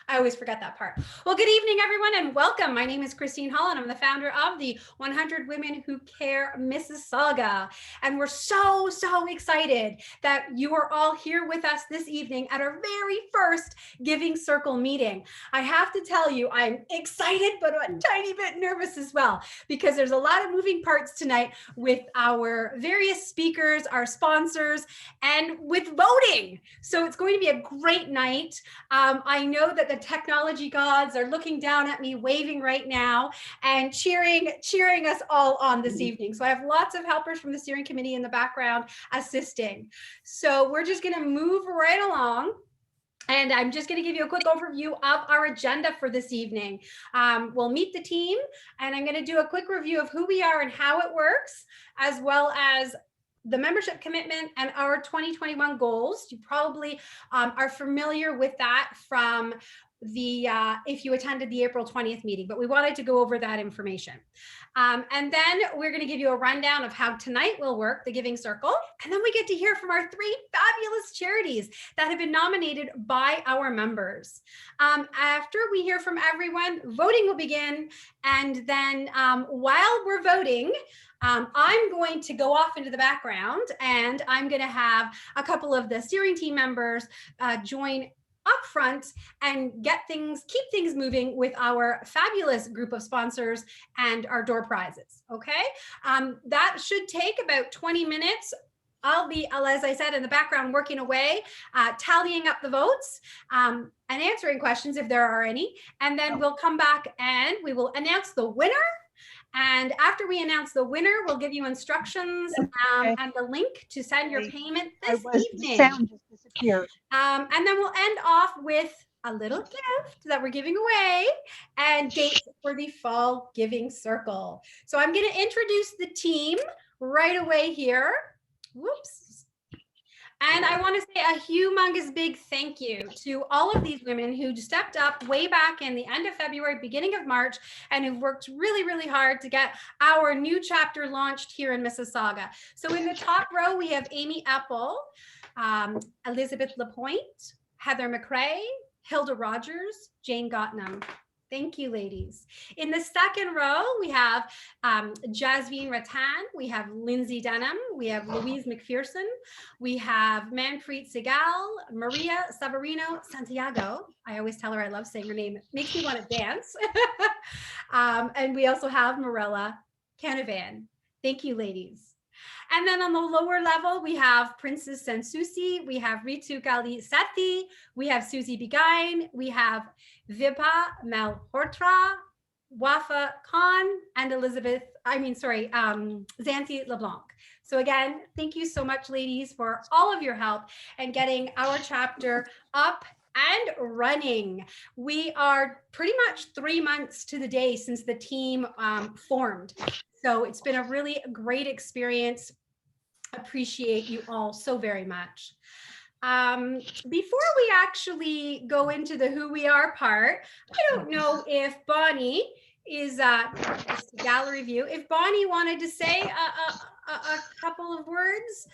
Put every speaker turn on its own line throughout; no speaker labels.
I always forget that part. Well, good evening, everyone, and welcome. My name is Christine Hall, and I'm the founder of the 100 Women Who Care Mississauga. And we're so excited that you are all here with us this evening at our very first Giving Circle meeting. I have to tell you, I'm excited, but a tiny bit nervous as well, because there's a lot of moving parts tonight with our various speakers, our sponsors, and with voting. So it's going to be a great night. I know that the technology gods are looking down at me, waving right now, and cheering us all on this evening. So I have lots of helpers from the steering committee in the background assisting. So we're just going to move right along. And I'm just going to give you a quick overview of our agenda for this evening. We'll meet the team, and I'm going to do a quick review of who we are and how it works, as well as the membership commitment and our 2021 goals. You probably are familiar with that from the if you attended the April 20th meeting, but we wanted to go over that information. And then we're going to give you a rundown of how tonight will work, the Giving Circle. And then we get to hear from our 3 fabulous charities that have been nominated by our members. After we hear from everyone, voting will begin. And then while we're voting, I'm going to go off into the background, and I'm going to have a couple of the steering team members join up front and keep things moving with our fabulous group of sponsors and our door prizes. Okay, that should take about 20 minutes. I'll be, as I said, in the background working away, tallying up the votes and answering questions if there are any. And then we'll come back and we will announce the winner. And after we announce the winner, we'll give you instructions and the link to send your payment this evening.
The sound just disappeared.
And then we'll end off with a little gift that we're giving away and dates for the Fall Giving Circle. So I'm going to introduce the team right away here. Whoops. And I want to say a humongous big thank you to all of these women who stepped up way back in the end of February, beginning of March, and who've worked really hard to get our new chapter launched here in Mississauga. So in the top row, we have Aimee, Eppel, Elizabeth LaPointe, Heather McCrae, Hilda Rodgers, Jane Cotnam. Thank you, ladies. In the second row, we have Jasveen, Rattan, we have Linsey, Denham, we have Louise, McPherson, we have Manpreet, Sehgal, Maria, Saverino, Santiago. I always tell her I love saying her name. It makes me want to dance. And we also have Mirella, Canavan. Thank you, ladies. And then on the lower level, we have Princess and Susie, we have Ritu, Kohli-Sethi, we have Susie Beghin, we have Vibha, Malhotra, Wafa Khan, and Zanti LeBlanc. So again, thank you so much, ladies, for all of your help and getting our chapter up and running. We are pretty much 3 months to the day since the team formed. So it's been a really great experience. Appreciate you all so very much. Before we actually go into the who we are part, I don't know if Bonnie is just a gallery view. If Bonnie wanted to say a couple of words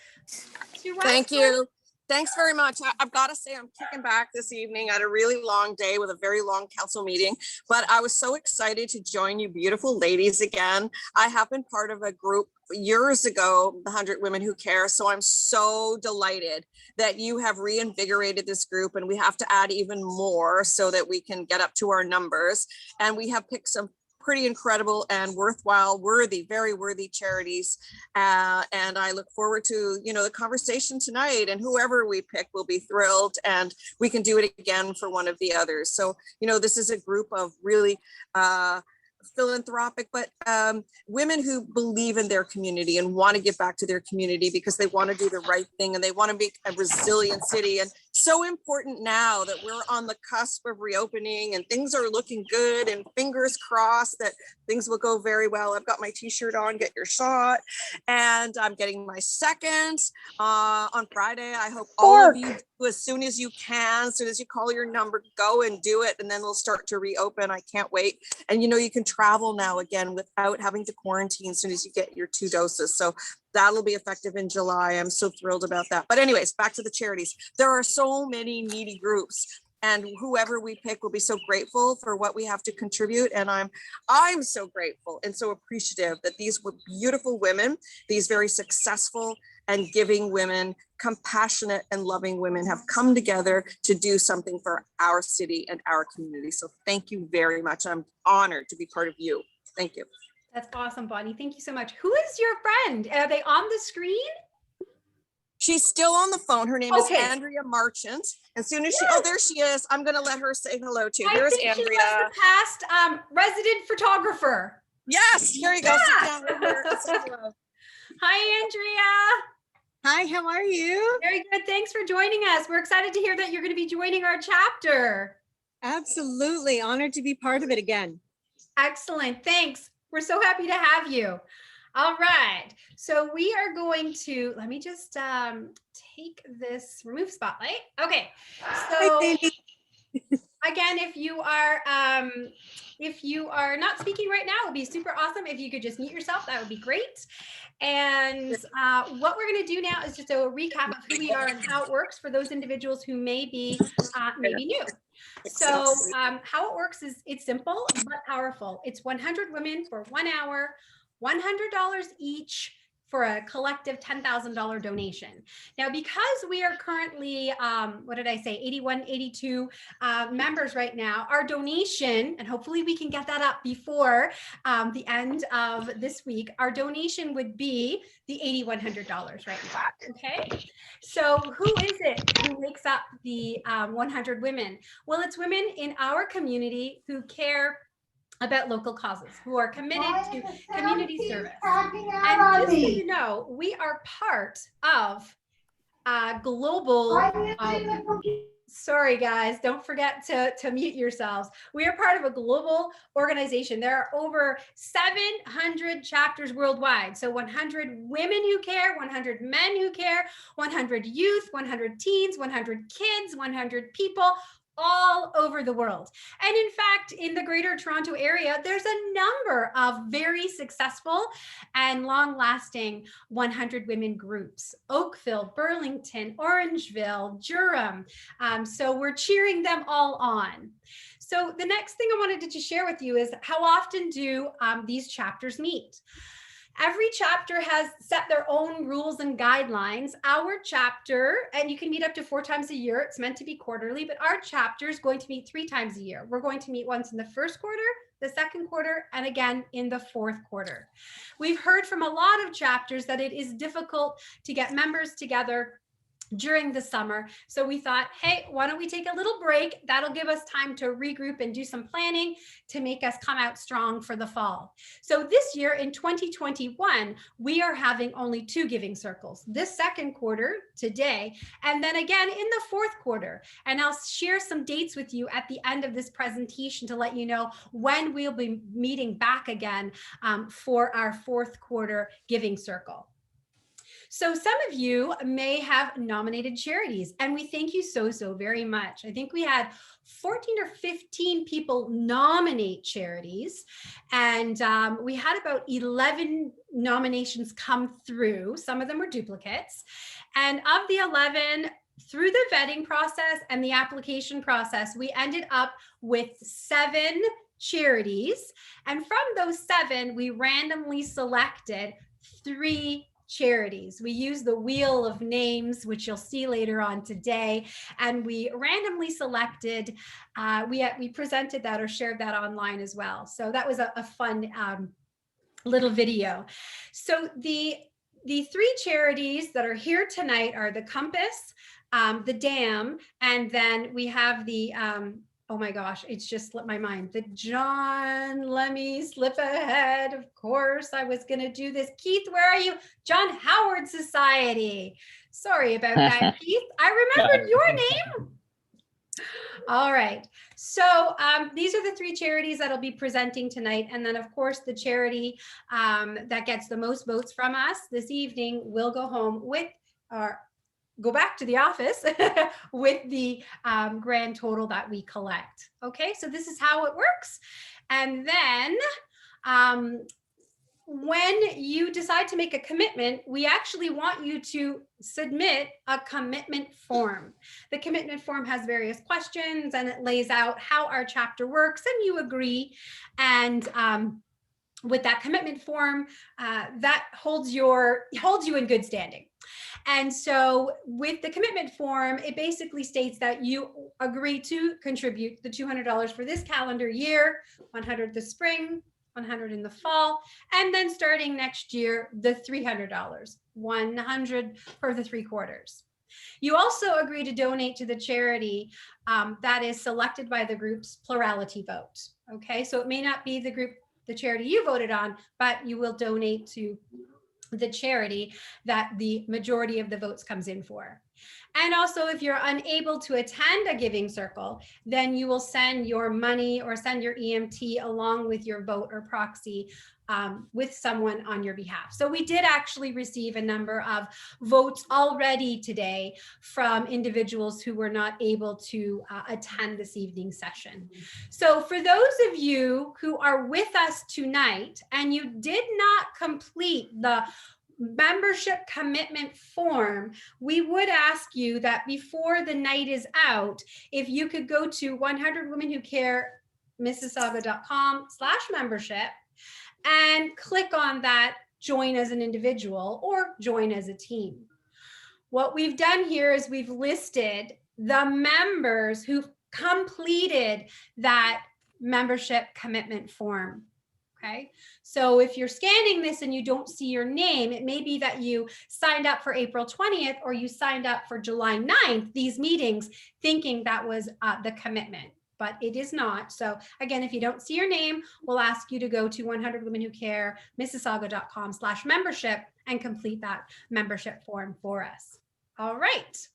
to us.
Thank you. Thanks very much. I've got to say I'm kicking back this evening. I had a really long day with a very long council meeting, but I was so excited to join you beautiful ladies again. I have been part of a group years ago, the 100 Women Who Care. So I'm so delighted that you have reinvigorated this group, and we have to add even more so that we can get up to our numbers. And we have picked some pretty incredible and worthwhile, very worthy charities. And I look forward to, the conversation tonight, and whoever we pick will be thrilled, and we can do it again for one of the others. So, this is a group of really philanthropic, but women who believe in their community and want to give back to their community because they want to do the right thing and they want to make a resilient city. And so important now that we're on the cusp of reopening and things are looking good, and fingers crossed that things will go very well. I've got my t-shirt on, get your shot, and I'm getting my second on Friday. I hope all of you do as soon as you can, as soon as you call your number, go and do it, and then we'll start to reopen. I can't wait. And you can travel now again without having to quarantine as soon as you get your 2 doses. So that'll be effective in July. I'm so thrilled about that. But anyways, back to the charities. There are so many needy groups. and whoever we pick will be so grateful for what we have to contribute. And I'm so grateful and so appreciative that these were beautiful women, these very successful and giving women, compassionate and loving women, have come together to do something for our city and our community. So thank you very much. I'm honored to be part of you. Thank you.
That's awesome, Bonnie. Thank you so much. Who is your friend? Are they on the screen?
She's still on the phone. Her name is
Okay.
Andrea Marchant. As soon as
Yes.
oh, there she is. I'm going to let her say hello too.
I
Here's
think
Andrea.
she was the past resident photographer.
Yes, here you go.
Yeah.
Sit down right here. Say hello.
Hi, Andrea.
Hi, how are you?
Very good. Thanks for joining us. We're excited to hear that you're going to be joining our chapter.
Absolutely honored to be part of it again.
Excellent. Thanks. We're so happy to have you. All right. So we are going to, let me just take this, remove spotlight. Okay. So again, if you are not speaking right now, it would be super awesome if you could just mute yourself. That would be great. And what we're going to do now is just a recap of who we are and how it works for those individuals who may be new. So how it works is it's simple but powerful. It's 100 women for 1 hour, $100 each for a collective $10,000 donation. Now, because we are currently, 81, 82 members right now, our donation, and hopefully we can get that up before the end of this week, our donation would be the $8,100 right now, okay? So who is it who makes up the 100 women? Well, it's women in our community who care about local causes, who are committed to community service. And just so you know, we are part of a global, sorry guys, don't forget to mute yourselves. We are part of a global organization. There are over 700 chapters worldwide. So 100 women who care, 100 men who care, 100 youth, 100 teens, 100 kids, 100 people, all over the world. And in fact, in the Greater Toronto area, there's a number of very successful and long-lasting 100 women groups: Oakville, Burlington, Orangeville, Durham. So we're cheering them all on. So the next thing I wanted to share with you is how often do these chapters meet? Every chapter has set their own rules and guidelines. Our chapter, and you can meet up to 4 times a year. It's meant to be quarterly, but our chapter is going to meet 3 times a year. We're going to meet once in the first quarter, the second quarter, and again in the fourth quarter. We've heard from a lot of chapters that it is difficult to get members together during the summer. So we thought, hey, why don't we take a little break? That'll give us time to regroup and do some planning to make us come out strong for the fall. So this year in 2021, we are having only 2 giving circles, this second quarter today, and then again in the fourth quarter. And I'll share some dates with you at the end of this presentation to let you know when we'll be meeting back again for our fourth quarter giving circle. So some of you may have nominated charities, and we thank you so very much. I think we had 14 or 15 people nominate charities, and we had about 11 nominations come through. Some of them were duplicates. And of the 11, through the vetting process and the application process, we ended up with 7 charities. And from those 7, we randomly selected 3 charities. We use the wheel of names, which you'll see later on today, and we randomly selected, we presented that or shared that online as well. So that was a fun little video. So the 3 charities that are here tonight are the Compass, the Dam, and then we have the oh my gosh, it's just slipped my mind. The John, let me slip ahead. Of course, I was going to do this. Keith, where are you? John Howard Society. Sorry about that, Keith. I remembered your name. All right. So these are the 3 charities that'll be presenting tonight. And then, of course, the charity that gets the most votes from us this evening will go home with our go back to the office with the grand total that we collect. Okay, so this is how it works. And then when you decide to make a commitment, we actually want you to submit a commitment form. The commitment form has various questions and it lays out how our chapter works, and you agree. And with that commitment form, that holds you in good standing. And so with the commitment form, it basically states that you agree to contribute the $200 for this calendar year, $100 this spring, $100 in the fall, and then starting next year, the $300, $100 for the 3 quarters. You also agree to donate to the charity that is selected by the group's plurality vote. Okay, so it may not be the charity you voted on, but you will donate to the charity that the majority of the votes comes in for. And also, if you're unable to attend a giving circle, then you will send your money or send your EMT along with your vote or proxy with someone on your behalf. So we did actually receive a number of votes already today from individuals who were not able to attend this evening's session. So for those of you who are with us tonight and you did not complete the membership commitment form, we would ask you that before the night is out, if you could go to 100womenwhocare Mississauga.com/membership and click on that join as an individual or join as a team. What we've done here is we've listed the members who've completed that membership commitment form. Okay, so if you're scanning this and you don't see your name, it may be that you signed up for April 20th or you signed up for July 9th, these meetings, thinking that was the commitment, but it is not. So again, if you don't see your name, we'll ask you to go to 100womenwhocare Mississauga.com/membership and complete that membership form for us. All right.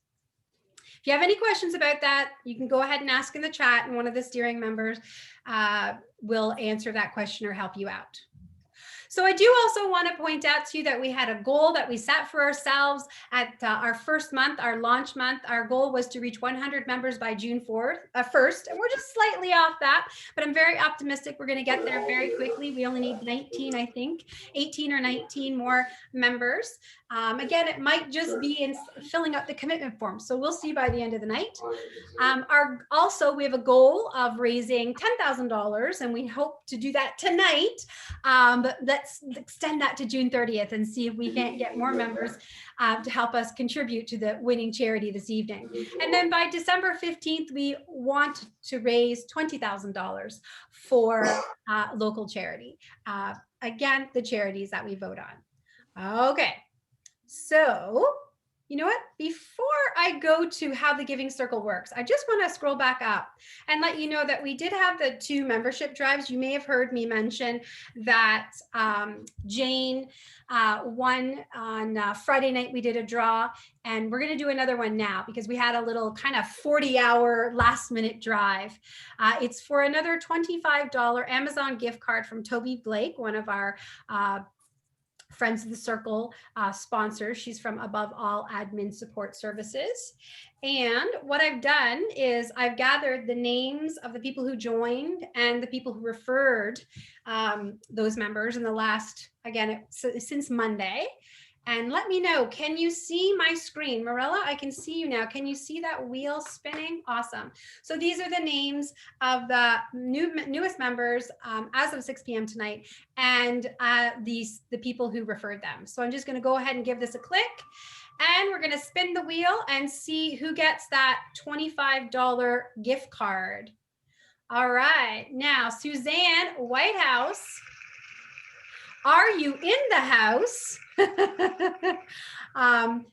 If you have any questions about that, you can go ahead and ask in the chat, and one of the steering members will answer that question or help you out. So I do also want to point out to you that we had a goal that we set for ourselves at our first month, our launch month. Our goal was to reach 100 members by June 1st, and we're just slightly off that, but I'm very optimistic we're going to get there very quickly. We only need 19, I think, 18 or 19 more members. Again, it might just be in filling out the commitment form, so we'll see by the end of the night. We have a goal of raising $10,000, and we hope to do that tonight. But let's extend that to June 30th and see if we can't get more members to help us contribute to the winning charity this evening. And then by December 15th, we want to raise $20,000 for local charity. Again, the charities that we vote on. Okay, so you know what? Before I go to how the Giving Circle works, I just want to scroll back up and let you know that we did have the 2 membership drives. You may have heard me mention that Jane won on Friday night. We did a draw, and we're going to do another one now because we had a little kind of 40-hour last-minute drive. It's for another $25 Amazon gift card from Toby Blake, one of our Friends of the Circle sponsors. She's from Above All Admin Support Services. And what I've done is I've gathered the names of the people who joined and the people who referred those members in the last, again, since Monday. And let me know, can you see my screen? Mirella, I can see you now. Can you see that wheel spinning? Awesome. So these are the names of the newest members as of 6 p.m. tonight, and the people who referred them. So I'm just going to go ahead and give this a click, and we're going to spin the wheel and see who gets that $25 gift card. All right. Now, Suzanne Whitehouse, are you in the house?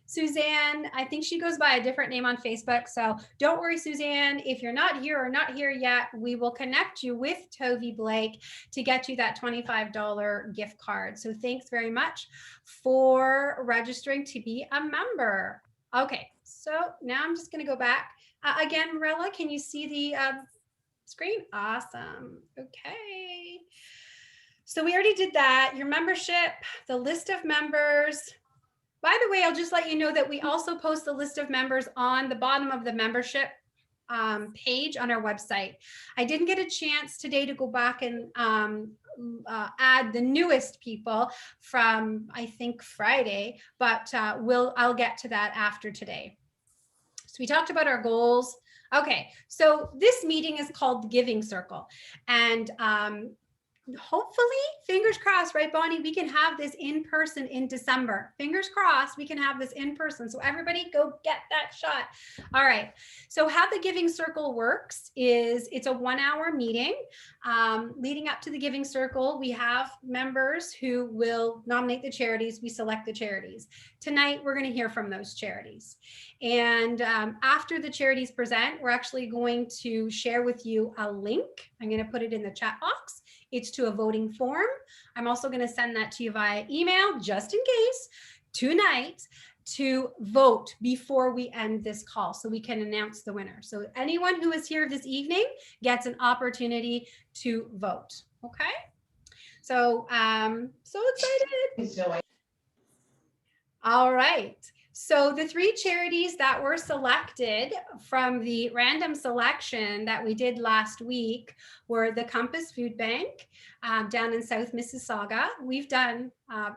Suzanne, I think she goes by a different name on Facebook. So don't worry, Suzanne. If you're not here or not here yet, we will connect you with Toby Blake to get you that $25 gift card. So thanks very much for registering to be a member. Okay, so now I'm just going to go back. Again, Mirella, can you see the screen? Awesome. Okay. So we already did that. Your membership, the list of members. By the way, I'll just let you know that we also post the list of members on the bottom of the membership page on our website. I didn't get a chance today to go back and add the newest people from, I think, Friday, but I'll get to that after today. So we talked about our goals. Okay, so this meeting is called the Giving Circle, and hopefully, fingers crossed, right, Bonnie, we can have this in person in December. Fingers crossed, we can have this in person. So everybody go get that shot. All right. So how the Giving Circle works is it's a 1-hour meeting. Leading up to the Giving Circle, we have members who will nominate the charities. We select the charities. Tonight, we're going to hear from those charities. And after the charities present, we're actually going to share with you a link. I'm going to put it in the chat box. It's to a voting form. I'm also going to send that to you via email, just in case, tonight, to vote before we end this call so we can announce the winner. So anyone who is here this evening gets an opportunity to vote. Okay? So, so excited. All right. So the 3 charities that were selected from the random selection that we did last week were the Compass Food Bank down in South Mississauga. We've done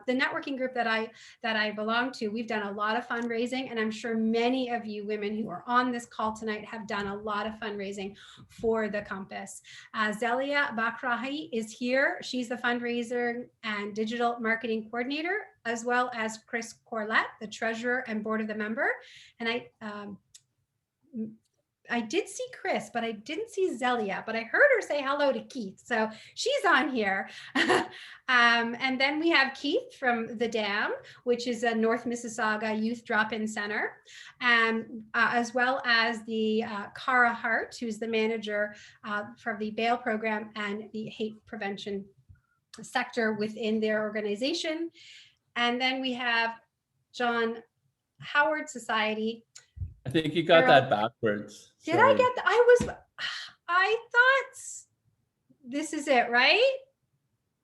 the networking group that I belong to. We've done a lot of fundraising, and I'm sure many of you women who are on this call tonight have done a lot of fundraising for the Compass. Zelia Bakrahi is here. She's the fundraiser and digital marketing coordinator, as well as Chris Corlett, the treasurer and board of the member. And I did see Chris, but I didn't see Zelia, but I heard her say hello to Keith. So she's on here. And then we have Keith from the Dam, which is a North Mississauga Youth Drop-In Center, as well as the Cara Hart, who's the manager for the bail program and the hate prevention sector within their organization. And then we have John Howard Society.
I think you got that backwards.
Did I get that? I thought this is it, right?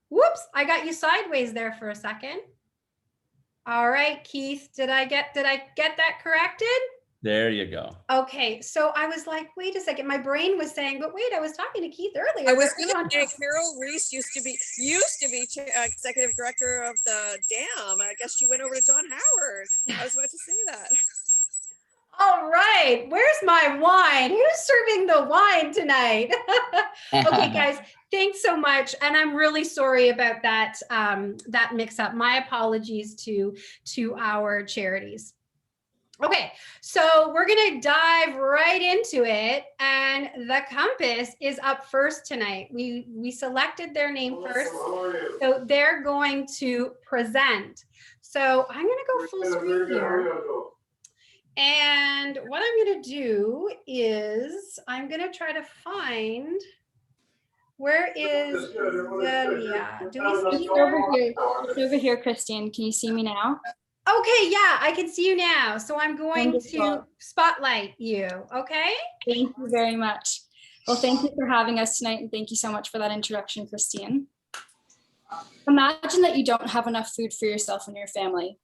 Whoops, I got you sideways there for a second. All right, Keith, did I get that corrected?
There you go.
Okay, so I was like, wait a second. My brain was saying, but wait, I was talking to Keith earlier.
I was going to say Carol Reese used to be executive director of the Dam. I guess she went over to John Howard. I was about to say that.
All right, where's my wine? Who's serving the wine tonight? Okay, guys, thanks so much. And I'm really sorry about that, that mix up. My apologies to our charities. Okay, so we're gonna dive right into it, and the Compass is up first tonight. We selected their name first, so they're going to present. So I'm gonna go full screen here. And what I'm going to do is I'm going to try to find, where is Zelia? Do we see her?
It's over here, Christine. Can you see me now?
Okay, yeah, I can see you now. So I'm going
Wonderful.
to spotlight you, okay?
Thank you very much. Well, thank you for having us tonight, and thank you so much for that introduction, Christine. Imagine that you don't have enough food for yourself and your family.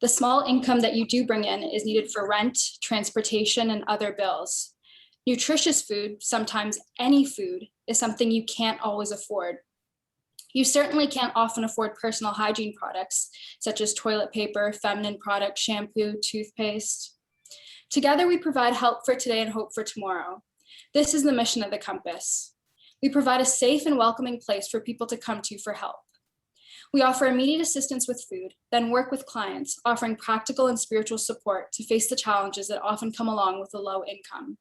The small income that you do bring in is needed for rent, transportation, and other bills. Nutritious food, sometimes any food, is something you can't always afford. You certainly can't often afford personal hygiene products, such as toilet paper, feminine products, shampoo, toothpaste. Together, we provide help for today and hope for tomorrow. This is the mission of the Compass. We provide a safe and welcoming place for people to come to for help. We offer immediate assistance with food, then work with clients, offering practical and spiritual support to face the challenges that often come along with a low income.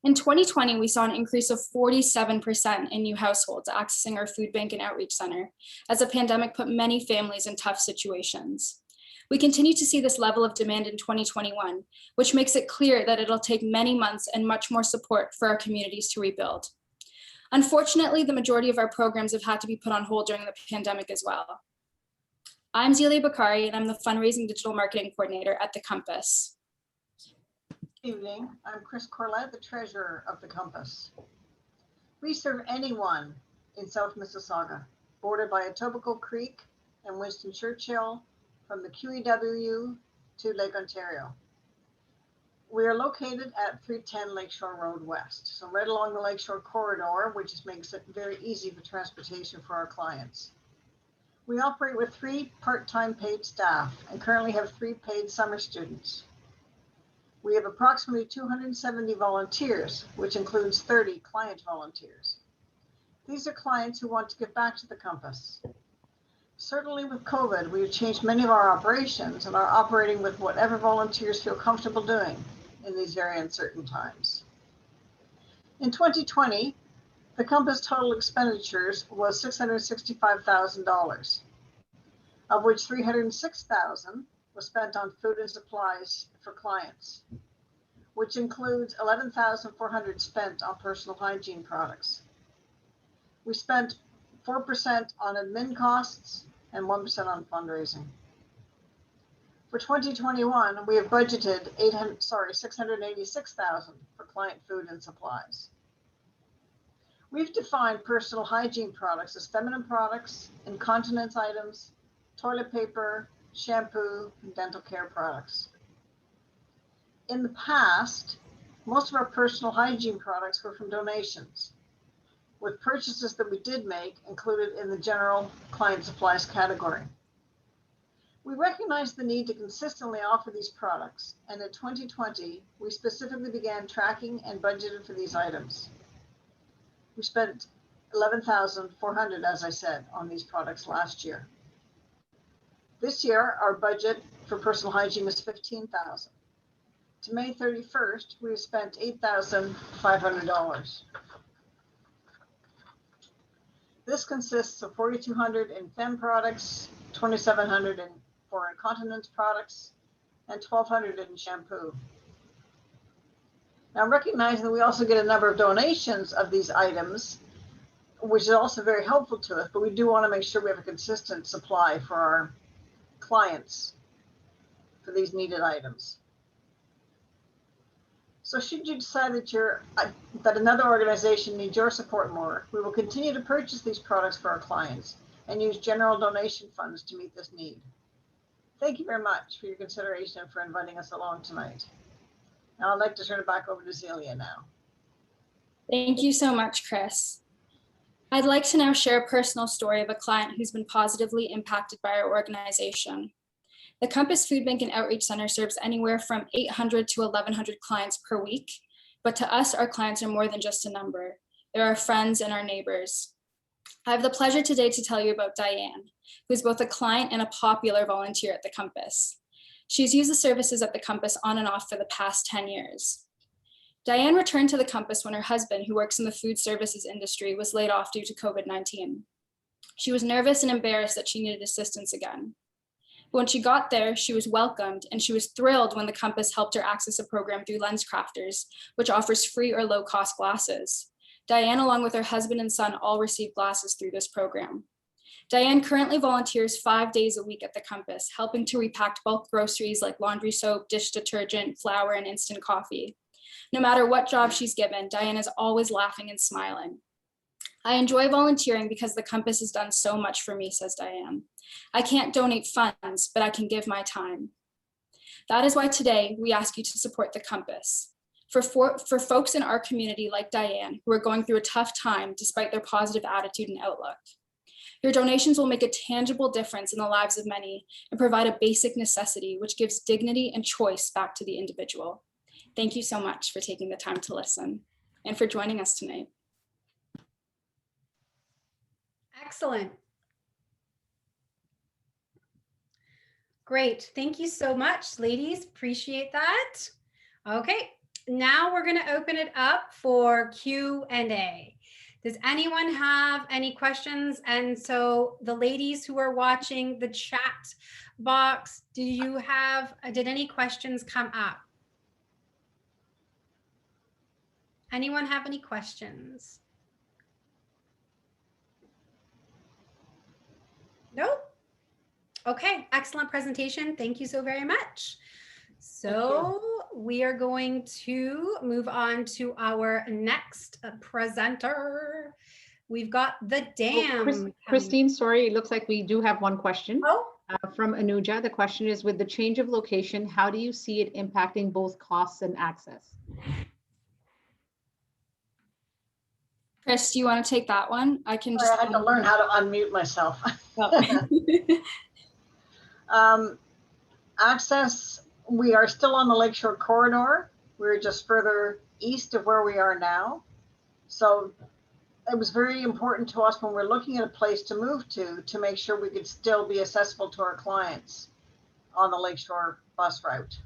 In 2020, we saw an increase of 47% in new households accessing our food bank and outreach center, as the pandemic put many families in tough situations. We continue to see this level of demand in 2021, which makes it clear that it'll take many months and much more support for our communities to rebuild. Unfortunately, the majority of our programs have had to be put on hold during the pandemic as well. I'm Zelia Bakari, and I'm the fundraising digital marketing coordinator at the Compass.
Good evening. I'm Chris Corlett, the treasurer of the Compass. We serve anyone in South Mississauga, bordered by Etobicoke Creek and Winston Churchill, from the QEW to Lake Ontario. We are located at 310 Lakeshore Road West, so right along the Lakeshore corridor, which just makes it very easy for transportation for our clients. We operate with 3 part-time paid staff and currently have 3 paid summer students. We have approximately 270 volunteers, which includes 30 client volunteers. These are clients who want to give back to the Compass. Certainly with COVID, we have changed many of our operations and are operating with whatever volunteers feel comfortable doing in these very uncertain times. In 2020, the Compass total expenditures was $665,000, of which $306,000 was spent on food and supplies for clients, which includes $11,400 spent on personal hygiene products. We spent 4% on admin costs and 1% on fundraising. For 2021, we have budgeted $686,000 for client food and supplies. We've defined personal hygiene products as feminine products, incontinence items, toilet paper, shampoo, and dental care products. In the past, most of our personal hygiene products were from donations, with purchases that we did make included in the general client supplies category. We recognize the need to consistently offer these products, and in 2020, we specifically began tracking and budgeted for these items. We spent $11,400, as I said, on these products last year. This year, our budget for personal hygiene was $15,000. To May 31st, we've spent $8,500. This consists of $4,200 in femme products, $2,700 for incontinence products, and $1,200 in shampoo. Now, recognizing that we also get a number of donations of these items, which is also very helpful to us, but we do want to make sure we have a consistent supply for our clients for these needed items. So should you decide that another organization needs your support more, we will continue to purchase these products for our clients and use general donation funds to meet this need. Thank you very much for your consideration and for inviting us along tonight. Now I'd like to turn it back over to Zelia now.
Thank you so much, Chris. I'd like to now share a personal story of a client who's been positively impacted by our organization. The Compass Food Bank and Outreach Center serves anywhere from 800 to 1,100 clients per week, but to us, our clients are more than just a number. They're our friends and our neighbors. I have the pleasure today to tell you about Diane, who's both a client and a popular volunteer at the Compass. She's used the services at the Compass on and off for the past 10 years. Diane returned to the Compass when her husband, who works in the food services industry, was laid off due to COVID-19. She was nervous and embarrassed that she needed assistance again. But when she got there, she was welcomed, and she was thrilled when the Compass helped her access a program through LensCrafters, which offers free or low-cost glasses. Diane, along with her husband and son, all received glasses through this program. Diane currently volunteers 5 days a week at the Compass, helping to repack bulk groceries like laundry soap, dish detergent, flour, and instant coffee. No matter what job she's given, Diane is always laughing and smiling. I enjoy volunteering because the Compass has done so much for me, says Diane. I can't donate funds, but I can give my time. That is why today we ask you to support the Compass. For folks in our community like Diane, who are going through a tough time despite their positive attitude and outlook. Your donations will make a tangible difference in the lives of many and provide a basic necessity which gives dignity and choice back to the individual. Thank you so much for taking the time to listen and for joining us tonight.
Excellent. Great. Thank you so much, ladies. Appreciate that. Okay, now we're going to open it up for Q&A. Does anyone have any questions? And so the ladies who are watching the chat box, did any questions come up? Anyone have any questions? Nope. Okay, excellent presentation. Thank you so very much. So we are going to move on to our next presenter. We've got the dam.
Christine, sorry, it looks like we do have one question.
Oh,
From Anuja, the question is, with the change of location, how do you see it impacting both costs and access?
Chris, do you want to take that one? I can just.
I had to learn how to unmute myself.
Oh.
Access, we are still on the Lakeshore Corridor. We're just further east of where we are now. So it was very important to us when we're looking at a place to move to make sure we could still be accessible to our clients on the Lakeshore bus route.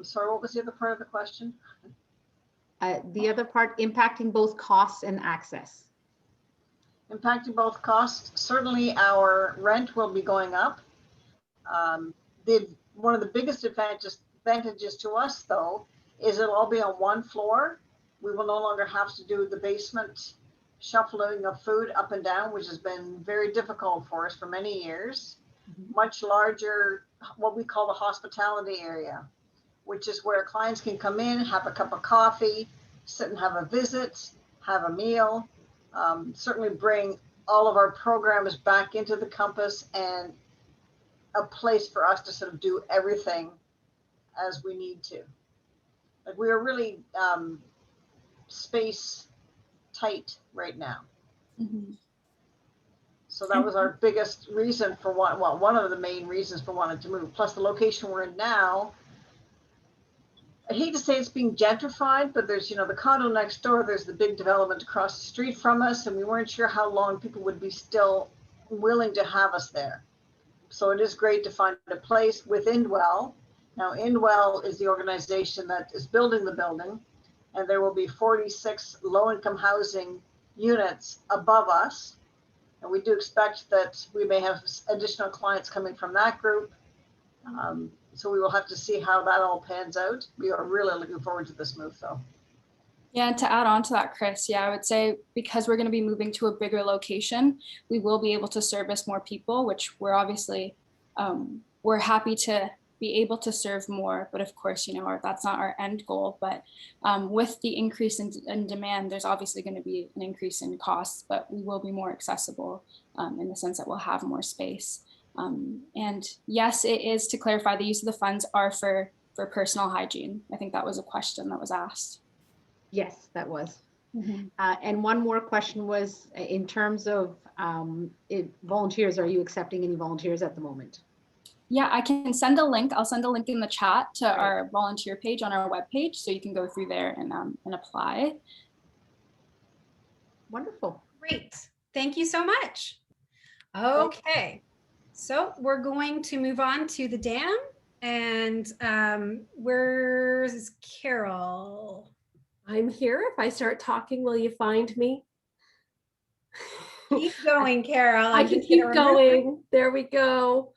Sorry, what was the other part of the question?
The other part, impacting both costs and access.
Impacting both costs. Certainly our rent will be going up. One of the biggest advantages to us, though, is it'll all be on one floor. We will no longer have to do the basement shuffling of food up and down, which has been very difficult for us for many years. Much larger, what we call the hospitality area, which is where clients can come in, have a cup of coffee, sit and have a visit, have a meal, certainly bring all of our programs back into the Compass, and a place for us to sort of do everything as we need to. Like, we are really space tight right now.
Mhm.
So that was our biggest reason for one of the main reasons for wanting to move. Plus the location we're in now, I hate to say it's being gentrified, but there's, the condo next door, there's the big development across the street from us, and we weren't sure how long people would be still willing to have us there. So it is great to find a place with Indwell. Now, Indwell is the organization that is building the building, and there will be 46 low-income housing units above us. And we do expect that we may have additional clients coming from that group. So we will have to see how that all pans out. We are really looking forward to this move, though.
Yeah, and to add on to that, Chris, I would say because we're going to be moving to a bigger location, we will be able to service more people, which we're obviously, we're happy to be able to serve more. But of course, that's not our end goal. But with the increase in demand, there's obviously going to be an increase in costs, but we will be more accessible in the sense that we'll have more space. And yes, it is, to clarify, the use of the funds are for personal hygiene. I think that was a question that was asked.
Yes, that was.
Mm-hmm.
And one more question was, in terms of volunteers, are you accepting any volunteers at the moment?
Yeah, I can send a link. I'll send a link in the chat to our volunteer page on our webpage, so you can go through there and apply.
Wonderful.
Great. Thank you so much. Okay. So we're going to move on to the dam. And where's Carol?
I'm here. If I start talking, will you find me?
Keep going, Carol.
I can keep going. There we go.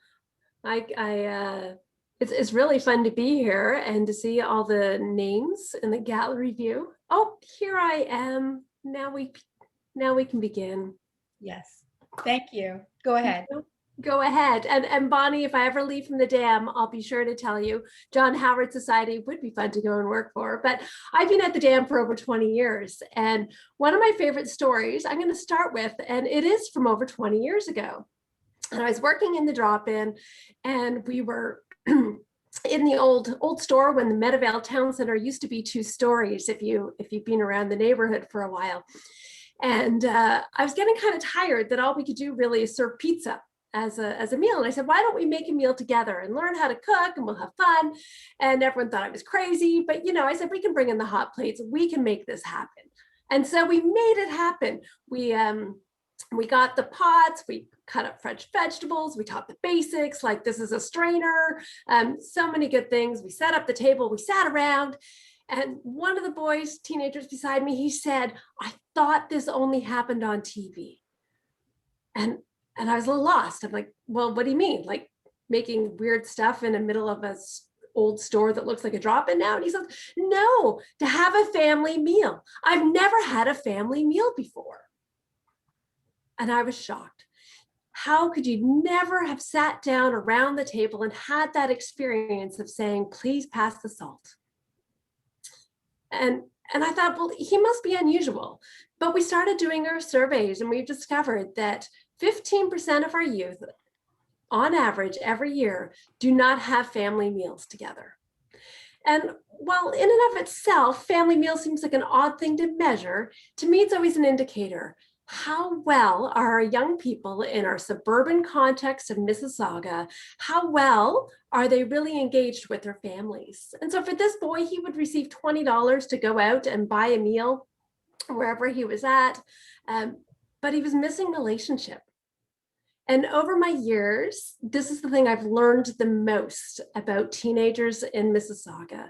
It's really fun to be here and to see all the names in the gallery view. Oh, here I am. Now we can begin.
Yes. Thank you. Go ahead.
Go ahead. And Bonnie, if I ever leave from the dam, I'll be sure to tell you. John Howard Society would be fun to go and work for. But I've been at the dam for over 20 years. And one of my favorite stories I'm going to start with, and it is from over 20 years ago. And I was working in the drop-in, and we were in the old store when the Meadowvale Town Center used to be 2 stories, if you've been around the neighborhood for a while. And I was getting kind of tired that all we could do really is serve pizza as a meal. And I said, why don't we make a meal together and learn how to cook, and we'll have fun. And everyone thought I was crazy, but I said, we can bring in the hot plates, we can make this happen. And so we made it happen. We got the pots, we cut up fresh vegetables, we taught the basics, like this is a strainer, so many good things. We set up the table, we sat around, and one of the boys, teenagers beside me, he said, I thought this only happened on TV. And I was a little lost. I'm like, well, what do you mean? Like making weird stuff in the middle of a old store that looks like a drop-in now? And he says, no, to have a family meal. I've never had a family meal before. And I was shocked. How could you never have sat down around the table and had that experience of saying, please pass the salt? And I thought, well, he must be unusual. But we started doing our surveys, and we've discovered that 15% of our youth on average every year, do not have family meals together. And while in and of itself, family meal seems like an odd thing to measure, to me, it's always an indicator. How well are our young people in our suburban context of Mississauga, how well are they really engaged with their families? And so for this boy, he would receive $20 to go out and buy a meal wherever he was at, but he was missing relationship. And over my years, this is the thing I've learned the most about teenagers in Mississauga,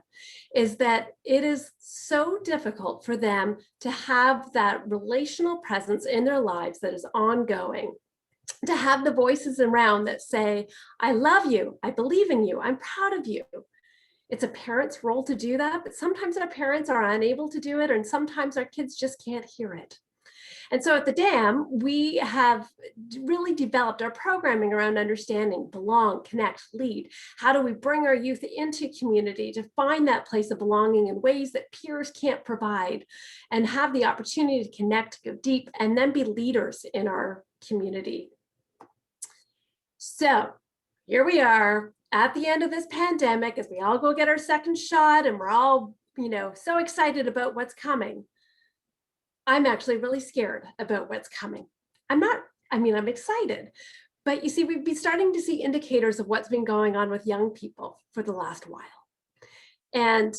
is that it is so difficult for them to have that relational presence in their lives that is ongoing, to have the voices around that say, I love you, I believe in you, I'm proud of you. It's a parent's role to do that, but sometimes our parents are unable to do it, and sometimes our kids just can't hear it. And so at the Dam, we have really developed our programming around understanding, belong, connect, lead. How do we bring our youth into community to find that place of belonging in ways that peers can't provide, and have the opportunity to connect, go deep, and then be leaders in our community. So here we are at the end of this pandemic, as we all go get our second shot, and we're all, so excited about what's coming. I'm actually really scared about what's coming. I'm excited, but you see, we've been starting to see indicators of what's been going on with young people for the last while. And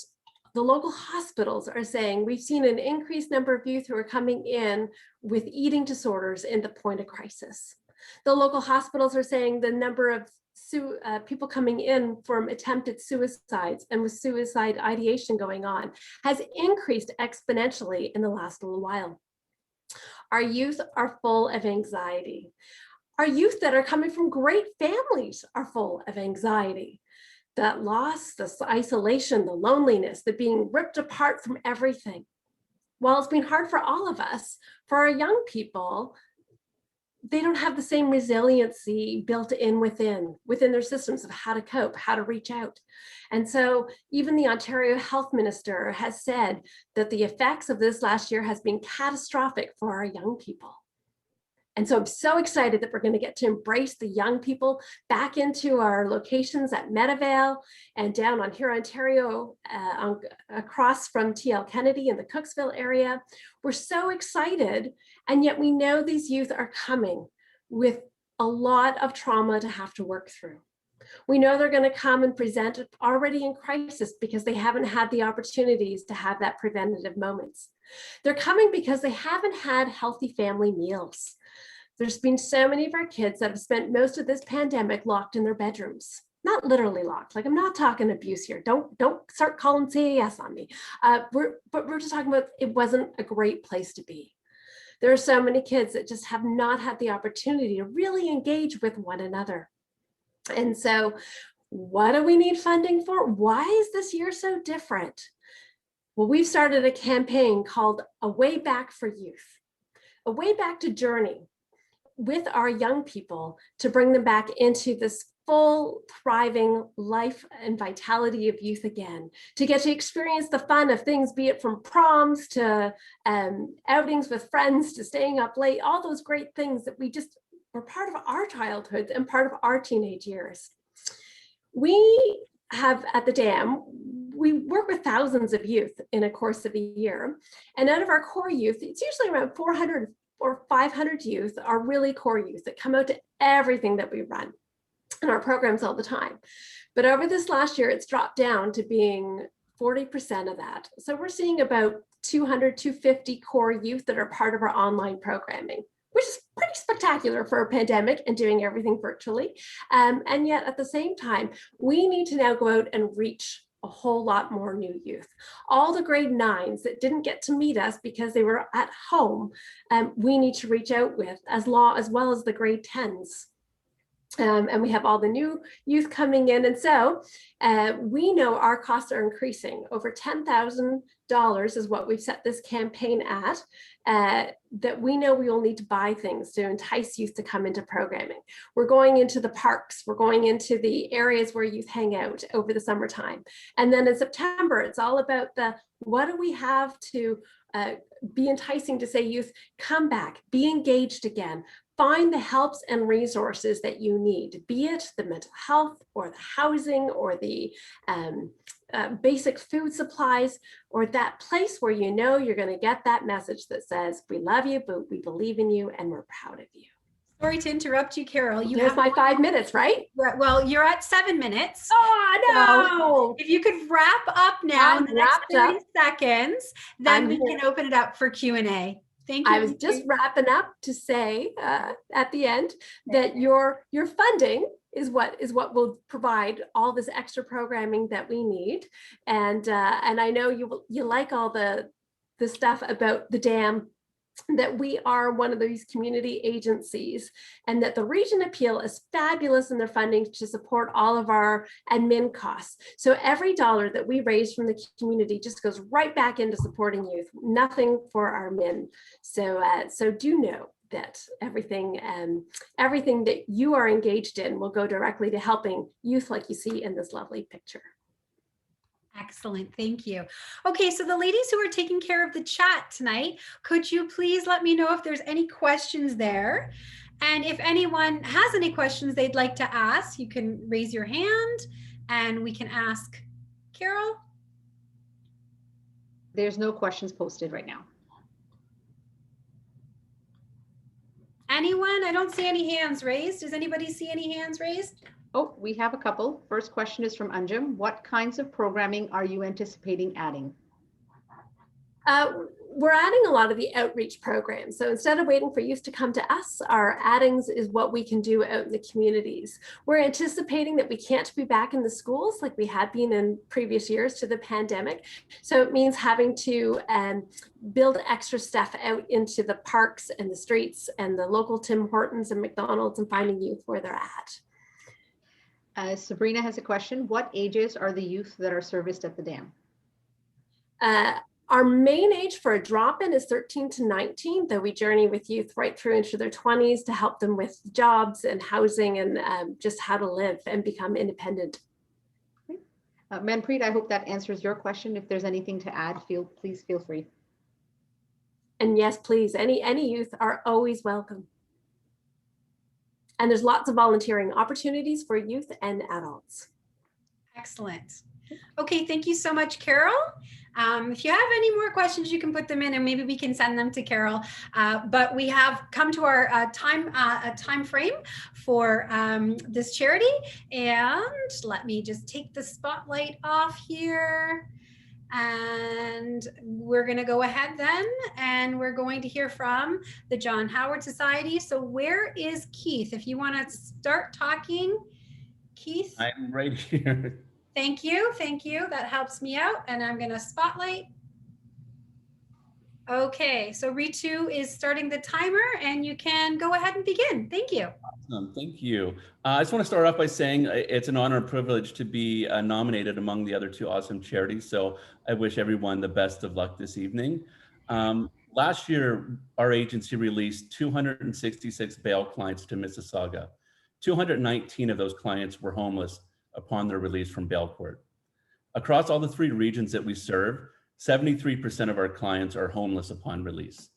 the local hospitals are saying we've seen an increased number of youth who are coming in with eating disorders in the point of crisis. The local hospitals are saying the number of people coming in from attempted suicides and with suicide ideation going on has increased exponentially in the last little while. Our youth are full of anxiety. Our youth that are coming from great families are full of anxiety. That loss, the isolation, the loneliness, the being ripped apart from everything. While it's been hard for all of us, for our young people, they don't have the same resiliency built in within their systems of how to cope, how to reach out. And so even the Ontario Health Minister has said that the effects of this last year has been catastrophic for our young people. And so I'm so excited that we're going to get to embrace the young people back into our locations at Meadowvale and down on Huron, Ontario, across from TL Kennedy in the Cooksville area. We're so excited, and yet we know these youth are coming with a lot of trauma to have to work through. We know they're going to come and present already in crisis because they haven't had the opportunities to have that preventative moments. They're coming because they haven't had healthy family meals. There's been so many of our kids that have spent most of this pandemic locked in their bedrooms. Not literally locked, like I'm not talking abuse here. Don't start calling CAS on me. But we're just talking about it wasn't a great place to be. There are so many kids that just have not had the opportunity to really engage with one another. And so what do we need funding for? Why is this year so different? Well, we've started a campaign called A Way Back for Youth, a way back to journey with our young people to bring them back into this full, thriving life and vitality of youth again, to get to experience the fun of things, be it from proms to outings with friends, to staying up late, all those great things that were part of our childhoods and part of our teenage years. We have at the Dam, we work with thousands of youth in a course of a year. And out of our core youth, it's usually around 400 or 500 youth are really core youth that come out to everything that we run in our programs all the time. But over this last year, it's dropped down to being 40% of that. So we're seeing about 200, 250 core youth that are part of our online programming, which is pretty spectacular for a pandemic and doing everything virtually. And yet at the same time, we need to now go out and reach a whole lot more new youth. All the grade 9s that didn't get to meet us because they were at home, we need to reach out with, as well as the grade 10s. And we have all the new youth coming in. And so we know our costs are increasing. Over $10,000 is what we've set this campaign at, that we know we will need to buy things to entice youth to come into programming. We're going into the parks. We're going into the areas where youth hang out over the summertime. And then in September, it's all about what do we have to be enticing to say, youth, come back, be engaged again, find the helps and resources that you need, be it the mental health or the housing or the basic food supplies, or that place where you know you're going to get that message that says, we love you, but we believe in you and we're proud of you.
Sorry to interrupt you, Carol. You
Here's
have
my 5 minutes, right?
Well, you're at 7 minutes.
Oh, no.
So if you could wrap up now in the next 30 seconds, then we can open it up for Q&A. Thank you.
I was just wrapping up to say at the end that your funding is what will provide all this extra programming that we need, and I know you like all the stuff about the dam, that we are one of these community agencies, and that the Region of Peel is fabulous in their funding to support all of our admin costs. So every dollar that we raise from the community just goes right back into supporting youth, nothing for our men. So do know that everything that you are engaged in will go directly to helping youth like you see in this lovely picture.
Excellent, thank you. Okay, so the ladies who are taking care of the chat tonight, could you please let me know if there's any questions there? And if anyone has any questions they'd like to ask, you can raise your hand and we can ask Carol.
There's no questions posted right now.
Anyone? I don't see any hands raised. Does anybody see any hands raised?
Oh, we have a couple. First question is from Anjum. What kinds of programming are you anticipating adding?
We're adding a lot of the outreach programs. So instead of waiting for youth to come to us, our addings is what we can do out in the communities. We're anticipating that we can't be back in the schools like we had been in previous years to the pandemic. So it means having to build extra stuff out into the parks and the streets and the local Tim Hortons and McDonald's and finding youth where they're at.
Sabrina has a question. What ages are the youth that are serviced at the dam?
Our main age for a drop-in is 13 to 19, though we journey with youth right through into their 20s to help them with jobs and housing and just how to live and become independent.
Manpreet, I hope that answers your question. If there's anything to add, please feel free.
And yes, please, any youth are always welcome. And there's lots of volunteering opportunities for youth and adults.
Excellent. Okay, thank you so much, Carol. If you have any more questions, you can put them in and maybe we can send them to Carol. But we have come to our time frame for this charity. And let me just take the spotlight off here. And we're going to go ahead then, and we're going to hear from the John Howard Society. So where is Keith? If you want to start talking, Keith.
I'm right here.
Thank you. Thank you. That helps me out. And I'm going to spotlight. Okay, so Ritu is starting the timer and you can go ahead and begin. Thank you.
Awesome. Thank you. I just want to start off by saying it's an honor and privilege to be nominated among the other two awesome charities. So I wish everyone the best of luck this evening. Last year, our agency released 266 bail clients to Mississauga. 219 of those clients were homeless upon their release from bail court. Across all the three regions that we serve, 73% of our clients are homeless upon release.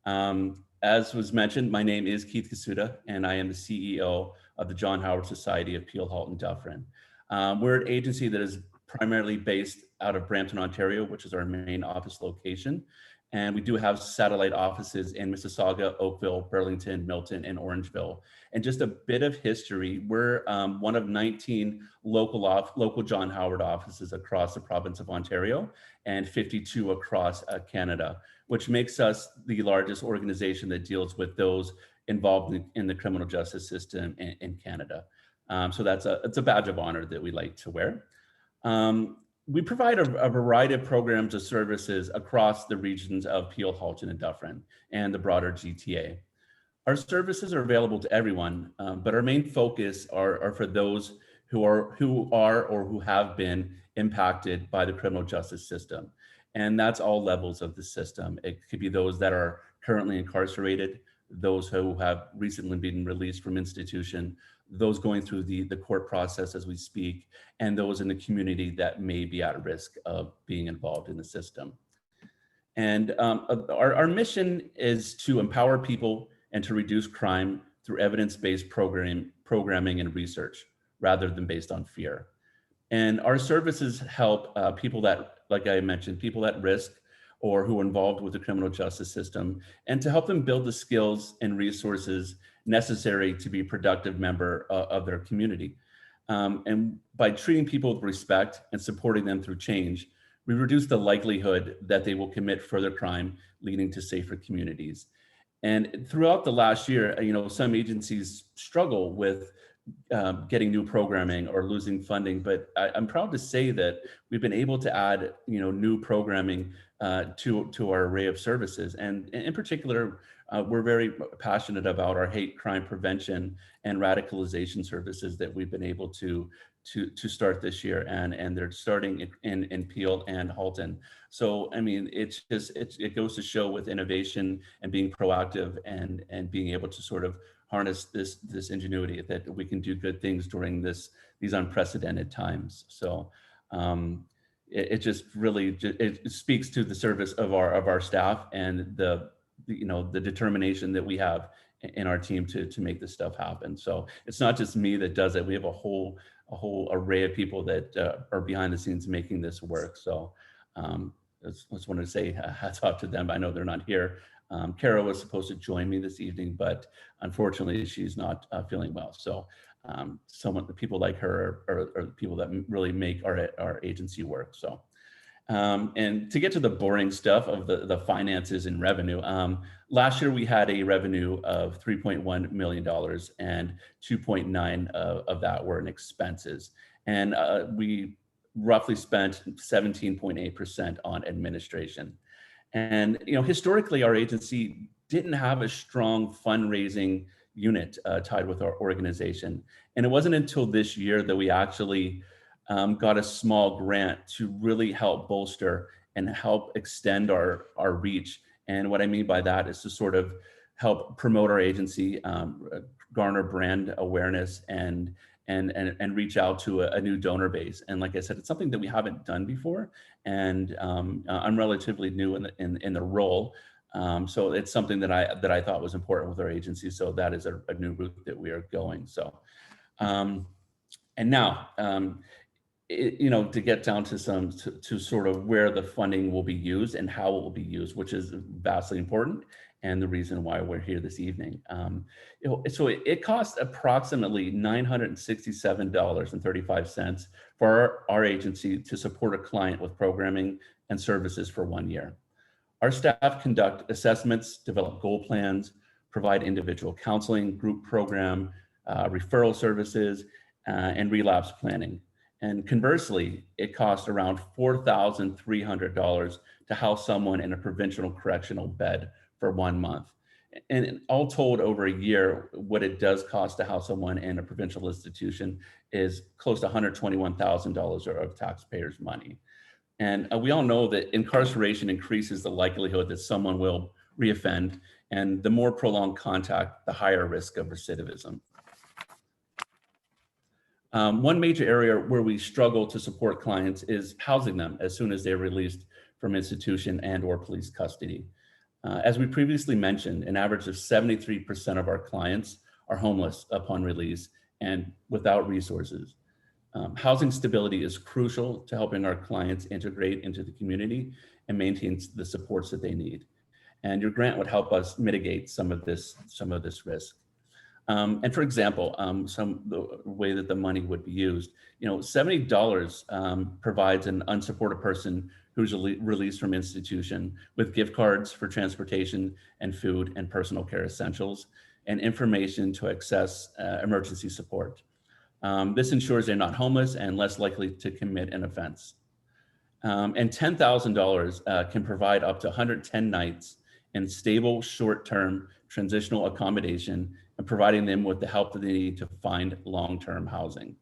As was mentioned, my name is Keith Kasuda, and I am the CEO of the John Howard Society of Peel-Halton-Dufferin. We're an agency that is primarily based out of Brampton, Ontario, which is our main office location. And we do have satellite offices in Mississauga, Oakville, Burlington, Milton, and Orangeville. And just a bit of history, we're one of 19 local John Howard offices across the province of Ontario and 52 across Canada, which makes us the largest organization that deals with those involved in the criminal justice system in Canada. So it's a badge of honor that we like to wear. We provide a variety of programs or services across the regions of Peel-Halton and Dufferin and the broader GTA. Our services are available to everyone, but our main focus are for those who are or who have been impacted by the criminal justice system. And that's all levels of the system. It could be those that are currently incarcerated, those who have recently been released from institution, those going through the court process as we speak, and those in the community that may be at risk of being involved in the system. And our mission is to empower people and to reduce crime through evidence-based programming and research, rather than based on fear. And our services help people that, like I mentioned, people at risk or who are involved with the criminal justice system, and to help them build the skills and resources necessary to be a productive member of their community. And by treating people with respect and supporting them through change, we reduce the likelihood that they will commit further crime, leading to safer communities. And throughout the last year, some agencies struggle with getting new programming or losing funding, but I'm proud to say that we've been able to add, new programming to our array of services. And in particular, we're very passionate about our hate crime prevention and radicalization services that we've been able to start this year, and they're starting in Peel and Halton. So I mean, it goes to show with innovation and being proactive and being able to sort of harness this ingenuity that we can do good things during these unprecedented times. So it just really it speaks to the service of our staff and the determination that we have in our team to make this stuff happen. So it's not just me that does it. We have a whole array of people that are behind the scenes making this work. So I just wanted to say hats off to them. I know they're not here. Kara was supposed to join me this evening, but unfortunately she's not feeling well. So the people like her are the people that really make our agency work. So and to get to the boring stuff of the finances and revenue, last year we had a revenue of $3.1 million, and 2.9 of that were in expenses. And we roughly spent 17.8% on administration. And historically, our agency didn't have a strong fundraising unit tied with our organization. And it wasn't until this year that we actually got a small grant to really help bolster and help extend our reach. And what I mean by that is to sort of help promote our agency, garner brand awareness, and reach out to a new donor base. And like I said, it's something that we haven't done before. And I'm relatively new in the role. So it's something that I thought was important with our agency. So that is a new route that we are going. So, and now, to get down to to sort of where the funding will be used and how it will be used, which is vastly important, and the reason why we're here this evening. So it costs approximately $967.35 for our agency to support a client with programming and services for 1 year. Our staff conduct assessments, develop goal plans, provide individual counseling, group program, referral services, and relapse planning. And conversely, it costs around $4,300 to house someone in a provincial correctional bed for 1 month. And all told, over a year, what it does cost to house someone in a provincial institution is close to $121,000 of taxpayers' money. And we all know that incarceration increases the likelihood that someone will reoffend, and the more prolonged contact, the higher risk of recidivism. One major area where we struggle to support clients is housing them as soon as they're released from institution and/or police custody. As we previously mentioned, an average of 73% of our clients are homeless upon release and without resources. Housing stability is crucial to helping our clients integrate into the community and maintain the supports that they need. And your grant would help us mitigate some of this risk. And for example, the way that the money would be used, $70 provides an unsupported person who's released from institution with gift cards for transportation and food and personal care essentials, and information to access emergency support. This ensures they're not homeless and less likely to commit an offense. And $10,000 can provide up to 110 nights in stable, short-term transitional accommodation, and providing them with the help that they need to find long-term housing.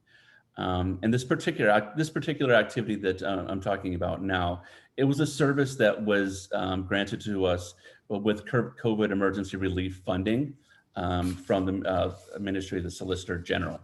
And this particular activity that I'm talking about now, it was a service that was granted to us with COVID emergency relief funding from the Ministry of the Solicitor General.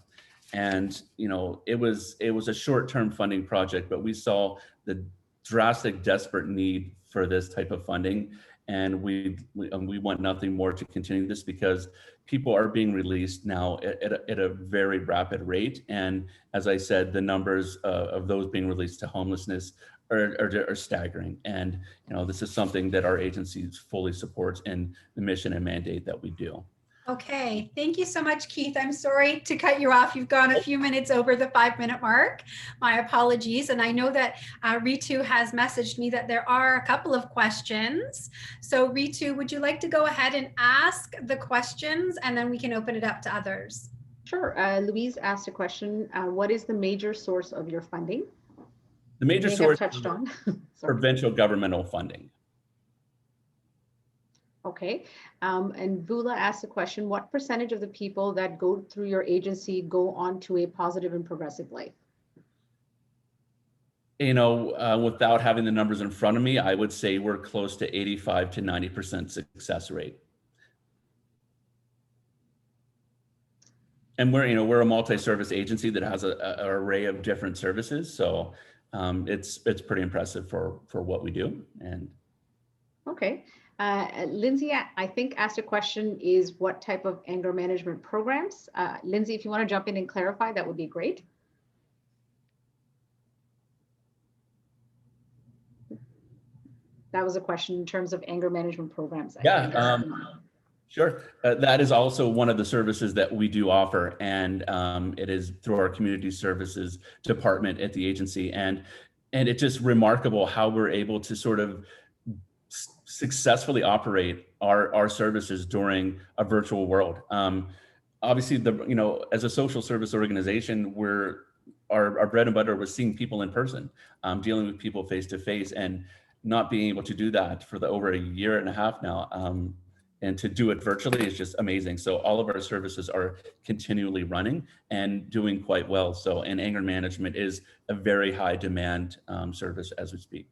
And it was a short-term funding project, but we saw the drastic, desperate need for this type of funding. And we want nothing more to continue this, because people are being released now at a very rapid rate. And as I said, the numbers of those being released to homelessness are staggering. And this is something that our agency fully supports in the mission and mandate that we do.
Okay, thank you so much, Keith. I'm sorry to cut you off. You've gone a few minutes over the 5-minute mark. My apologies. And I know that Ritu has messaged me that there are a couple of questions. So Ritu, would you like to go ahead and ask the questions, and then we can open it up to others?
Sure. Louise asked a question. What is the major source of your funding?
The major source
touched on.
provincial governmental funding.
Okay. And Bula asked a question, what percentage of the people that go through your agency go on to a positive and progressive life?
Without having the numbers in front of me, I would say we're close to 85 to 90% success rate. And we're a multi-service agency that has an array of different services. So it's pretty impressive for what we do. And
okay. Linsey, I think, asked a question, is what type of anger management programs? Linsey, if you want to jump in and clarify, that would be great. That was a question in terms of anger management programs.
Sure. That is also one of the services that we do offer. And it is through our community services department at the agency. And it's just remarkable how we're able to sort of successfully operate our services during a virtual world. Obviously, as a social service organization, our bread and butter was seeing people in person, dealing with people face to face, and not being able to do that for over a year and a half now. And to do it virtually is just amazing. So all of our services are continually running and doing quite well. So, and anger management is a very high demand service as we speak.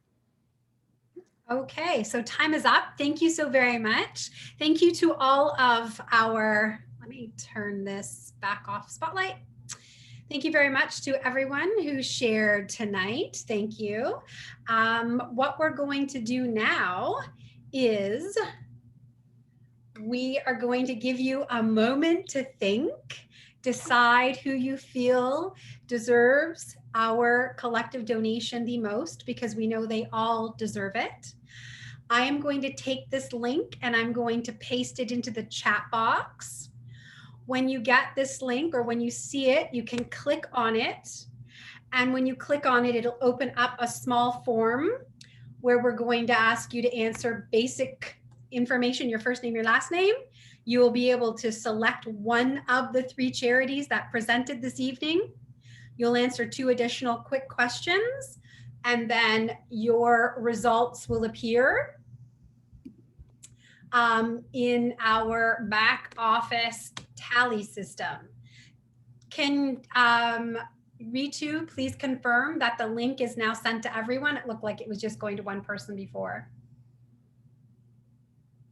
Okay, so time is up. Thank you so very much. Thank you to all of our, let me turn this back off spotlight. Thank you very much to everyone who shared tonight. Thank you. What we're going to do now is we are going to give you a moment to think, decide who you feel deserves our collective donation the most, because we know they all deserve it. I am going to take this link and I'm going to paste it into the chat box. When you get this link, or when you see it, you can click on it. And when you click on it, it'll open up a small form where we're going to ask you to answer basic information, your first name, your last name. You will be able to select one of the 3 charities that presented this evening. You'll answer 2 additional quick questions, and then your results will appear in our back office tally system. Can Ritu please confirm that the link is now sent to everyone? It looked like it was just going to one person before.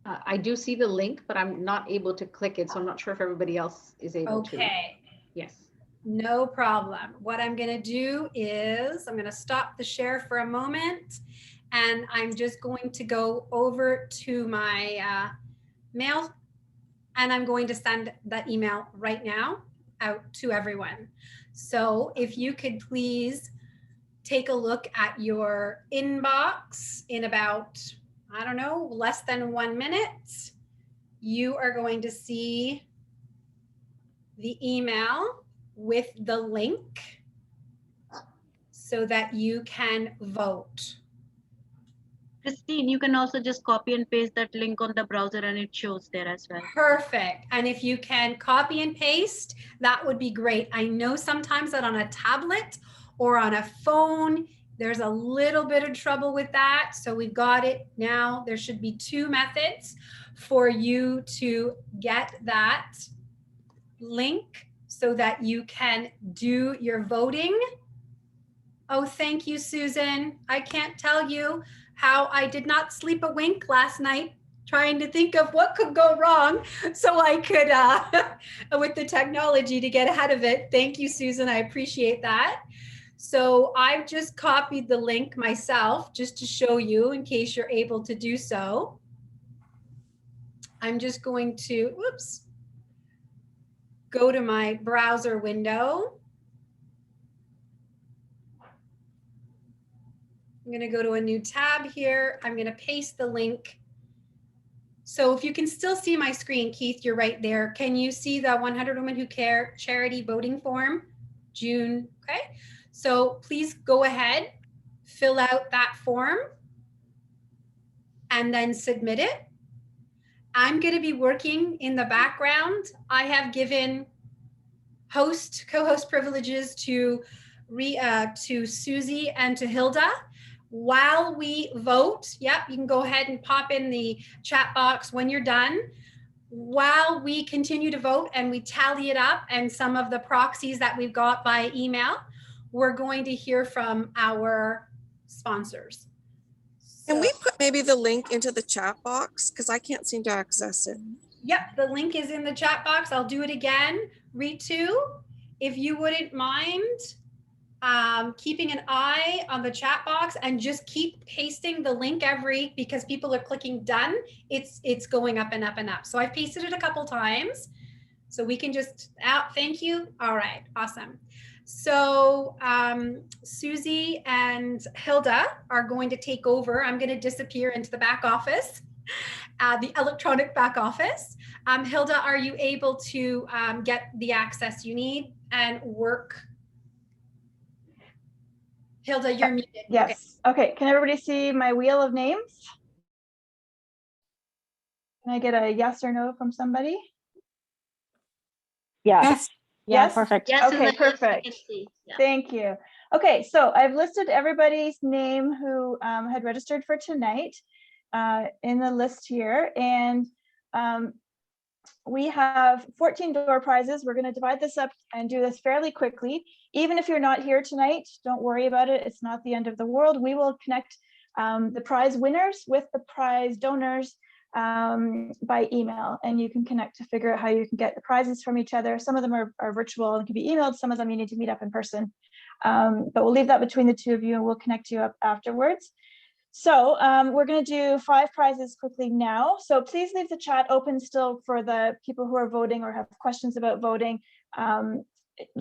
I do see the link, but I'm not able to click it, so I'm not sure if everybody else is able to.
Okay.
Yes.
No problem. What I'm going to do is I'm going to stop the share for a moment, and I'm just going to go over to my mail, and I'm going to send that email right now out to everyone. So if you could please take a look at your inbox in about, I don't know, less than 1 minute, you are going to see the email with the link so that you can vote.
Christine, you can also just copy and paste that link on the browser and it shows there as well.
Perfect. And if you can copy and paste, that would be great. I know sometimes that on a tablet or on a phone, there's a little bit of trouble with that. So we've got it now. There should be 2 methods for you to get that link so that you can do your voting. Oh, thank you, Susan. I can't tell you how I did not sleep a wink last night trying to think of what could go wrong so I could, with the technology, to get ahead of it. Thank you, Susan. I appreciate that. So I've just copied the link myself just to show you in case you're able to do so. I'm just going to, whoops, go to my browser window. I'm going to go to a new tab here. I'm going to paste the link. So if you can still see my screen, Keith, you're right there. Can you see the 100 Women Who Care charity voting form, June? Okay. So please go ahead, fill out that form, and then submit it. I'm going to be working in the background. I have given co-host privileges to Susie and to Hilda. While we vote, yep, you can go ahead and pop in the chat box when you're done. While we continue to vote and we tally it up and some of the proxies that we've got via email, we're going to hear from our sponsors.
Can we put maybe the link into the chat box? Because I can't seem to access it.
Yep, the link is in the chat box. I'll do it again. Ritu, if you wouldn't mind keeping an eye on the chat box and just keep pasting the link because people are clicking done, it's going up and up and up. So I've pasted it a couple times. So we can just thank you. All right, awesome. So Susie and Hilda are going to take over. I'm going to disappear into the back office, the electronic back office. Hilda, are you able to get the access you need and work? Hilda, you're muted.
Yes. Okay. Can everybody see my wheel of names? Can I get a yes or no from somebody? Yes.
Yeah,
Yes.
perfect.
Yes, okay, perfect. Yeah. Thank you. Okay, so I've listed everybody's name who had registered for tonight in the list here, and we have 14 door prizes. We're going to divide this up and do this fairly quickly. Even if you're not here tonight, don't worry about it. It's not the end of the world. We will connect the prize winners with the prize donors by email, and you can connect to figure out how you can get the prizes from each other. Some of them are virtual and can be emailed. Some of them you need to meet up in person, but we'll leave that between the two of you and we'll connect you up afterwards. So we're going to do 5 prizes quickly now. So please leave the chat open still for the people who are voting or have questions about voting.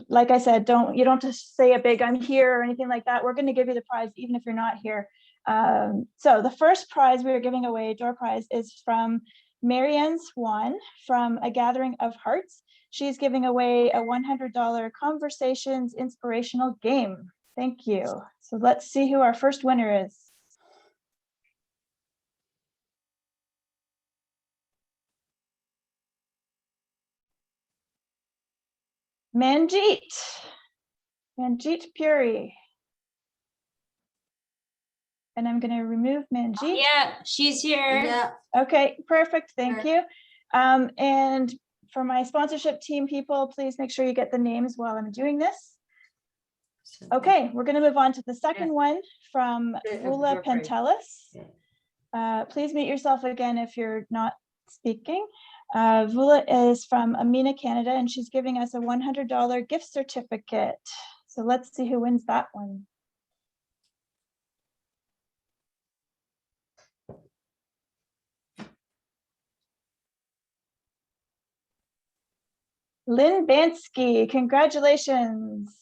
Like I said, you don't have to say a big "I'm here" or anything like that. We're going to give you the prize even if you're not here. So the first prize we are giving away, door prize, is from Marianne Swan from A Gathering of Hearts. She's giving away a $100 Conversations inspirational game. Thank you. So let's see who our first winner is. Manjeet Puri. And I'm going to remove Manjeet.
Yeah, she's here.
Yeah. Okay, perfect. Thank you. And for my sponsorship team people, please make sure you get the names while I'm doing this. Okay, we're going to move on to the second one from Vula Pentelis. Please mute yourself again if you're not speaking. Vula is from Amina, Canada, and she's giving us a $100 gift certificate. So let's see who wins that one. Lynn Bansky, congratulations.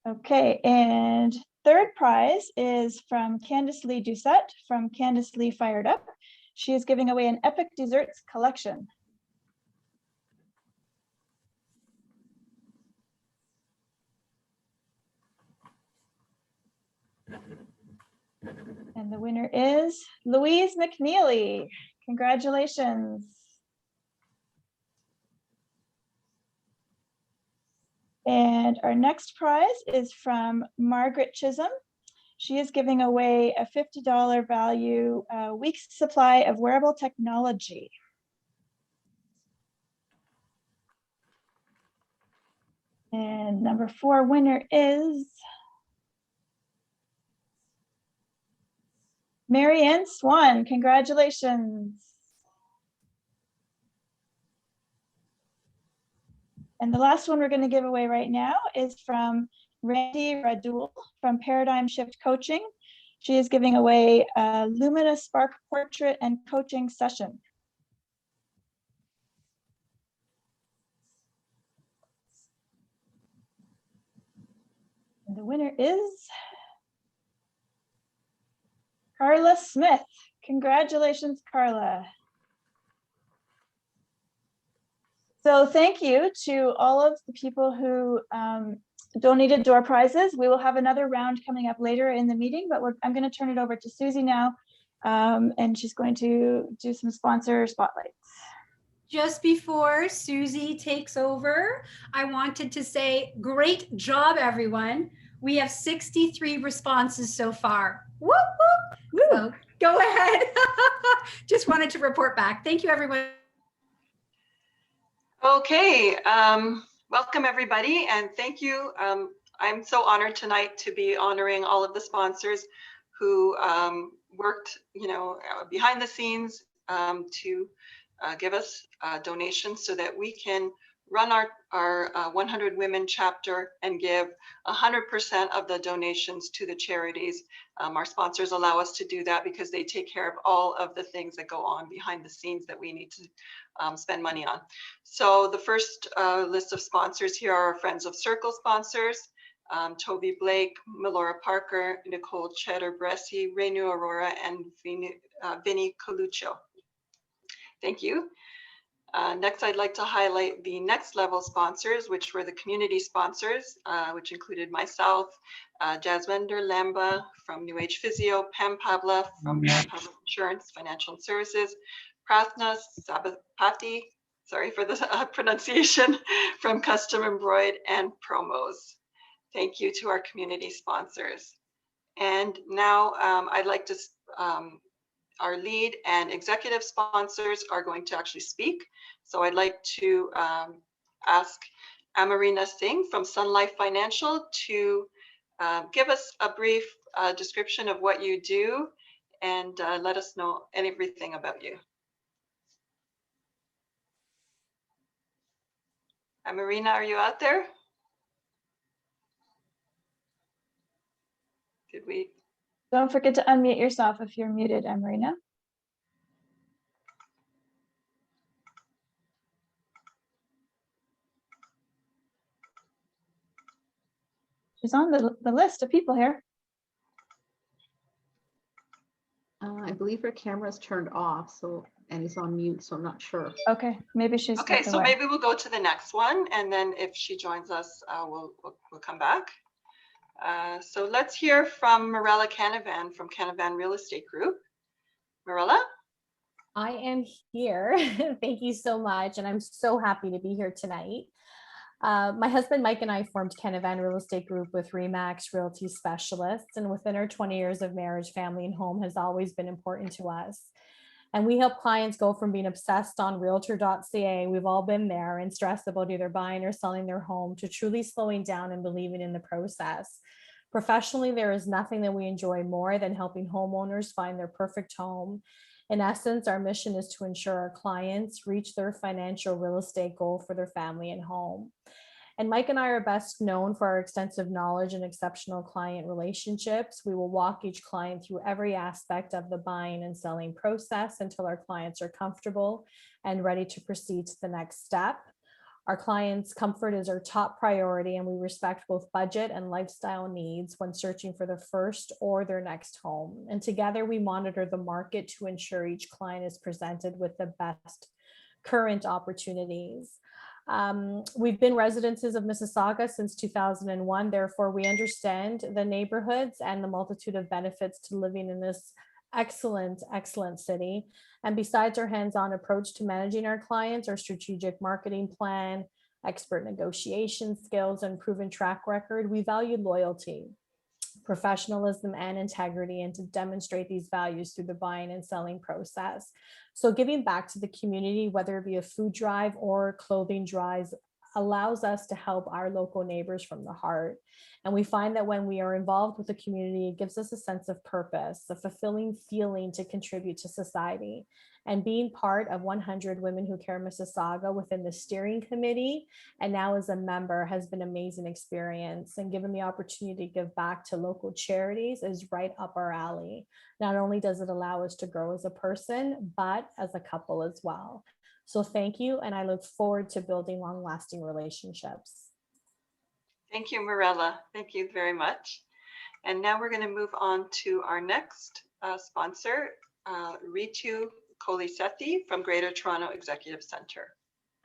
Okay, and third prize is from Candice Lee Doucette from Candice Lee Fired Up. She is giving away an Epic Desserts collection. And the winner is Louise McNeely. Congratulations. And our next prize is from Margaret Chisholm. She is giving away a $50 value week's supply of wearable technology. And number 4 winner is Marianne Swan. Congratulations. And the last one we're going to give away right now is from Randy Radul from Paradigm Shift Coaching. She is giving away a Lumina Spark portrait and coaching session. And the winner is Carla Smith. Congratulations, Carla. So thank you to all of the people who donated door prizes. We will have another round coming up later in the meeting, but I'm going to turn it over to Susie now, and she's going to do some sponsor spotlights.
Just before Susie takes over, I wanted to say, great job, everyone. We have 63 responses so far. Whoop, whoop. So go ahead. Just wanted to report back. Thank you, everyone.
Okay, welcome everybody, and thank you. I'm so honored tonight to be honoring all of the sponsors who worked, behind the scenes to give us donations so that we can run our 100 Women chapter and give 100% of the donations to the charities. Our sponsors allow us to do that because they take care of all of the things that go on behind the scenes that we need to spend money on. So the first list of sponsors here are our Friends of Circle sponsors: Toby Blake, Melora Parker, Nicole Cheddar-Bressi, Renu Aurora, and Vinny Coluccio. Thank you. Next, I'd like to highlight the next level sponsors, which were the community sponsors, which included myself, Jaswinder Lamba from New Age Physio, Pam Pavla from Public Insurance, Financial Services, Prathna Sabapati, sorry for the pronunciation, from Custom Embroid and Promos. Thank you to our community sponsors. And now I'd like to, our lead and executive sponsors are going to actually speak. So I'd like to ask Amarina Singh from Sun Life Financial to give us a brief description of what you do and let us know everything about you. Amarina, are you out there? Did we?
Don't forget to unmute yourself if you're muted, Amarina. She's on the list of people here.
I believe her camera's turned off, and it's on mute, so I'm not sure.
Okay, maybe she's
okay. So maybe we'll go to the next one, and then if she joins us, we'll come back. So let's hear from Mirella Canavan from Canavan Real Estate Group. Mirella?
I am here. Thank you so much. And I'm so happy to be here tonight. My husband, Mike, and I formed Canavan Real Estate Group with RE/MAX Realty Specialists. And within our 20 years of marriage, family, and home has always been important to us. And we help clients go from being obsessed on realtor.ca, we've all been there, and stressed about either buying or selling their home, to truly slowing down and believing in the process. Professionally, there is nothing that we enjoy more than helping homeowners find their perfect home. In essence, our mission is to ensure our clients reach their financial real estate goal for their family and home. And Mike and I are best known for our extensive knowledge and exceptional client relationships. We will walk each client through every aspect of the buying and selling process until our clients are comfortable and ready to proceed to the next step. Our clients' comfort is our top priority, and we respect both budget and lifestyle needs when searching for their first or their next home. And together we monitor the market to ensure each client is presented with the best current opportunities. We've been residences of Mississauga since 2001. Therefore, we understand the neighborhoods and the multitude of benefits to living in this excellent city. And besides our hands-on approach to managing our clients, our strategic marketing plan, expert negotiation skills, and proven track record, we value loyalty, professionalism, and integrity, and to demonstrate these values through the buying and selling process. So giving back to the community, whether it be a food drive or clothing drives, allows us to help our local neighbors from the heart. And we find that when we are involved with the community, it gives us a sense of purpose, a fulfilling feeling to contribute to society. and being part of 100 Women Who Care Mississauga within the steering committee, and now as a member, has been an amazing experience, and given the opportunity to give back to local charities is right up our alley. Not only does it allow us to grow as a person, but as a couple as well. So thank you, and I look forward to building long-lasting relationships.
Thank you, Mirella. Thank you very much. And now we're going to move on to our next sponsor, Ritu Kohli-Sethi from Greater Toronto Executive Centre.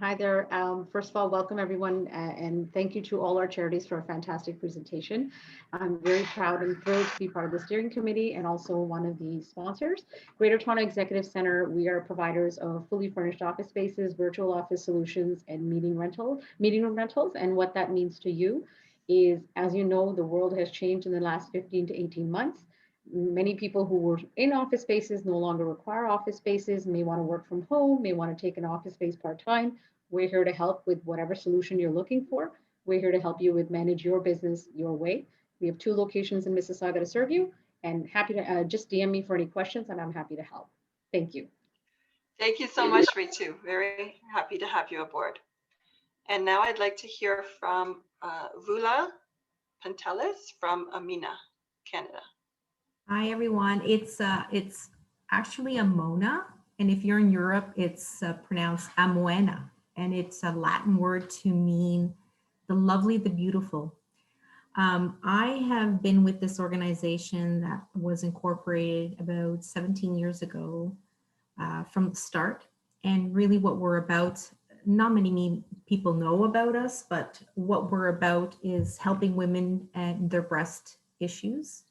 Hi there. First of all, welcome everyone, and thank you to all our charities for a fantastic presentation. I'm very proud and thrilled to be part of the steering committee and also one of the sponsors. Greater Toronto Executive Centre, we are providers of fully furnished office spaces, virtual office solutions, and meeting room rentals. And what that means to you is, as you know, the world has changed in the last 15 to 18 months. Many people who were in office spaces no longer require office spaces, may want to work from home, may want to take an office space part-time. We're here to help with whatever solution you're looking for. We're here to help you with manage your business your way. We have 2 locations in Mississauga to serve you, and happy to just DM me for any questions, and I'm happy to help. Thank you.
Thank you so much, Ritu. Very happy to have you aboard. And now I'd like to hear from Vula Pantelis from Amina, Canada.
Hi everyone, it's actually Amona, and if you're in Europe, it's pronounced Amoena, and it's a Latin word to mean the lovely, the beautiful. I have been with this organization that was incorporated about 17 years ago from the start, and really what we're about, not many people know about us, but what we're about is helping women and their breast issues.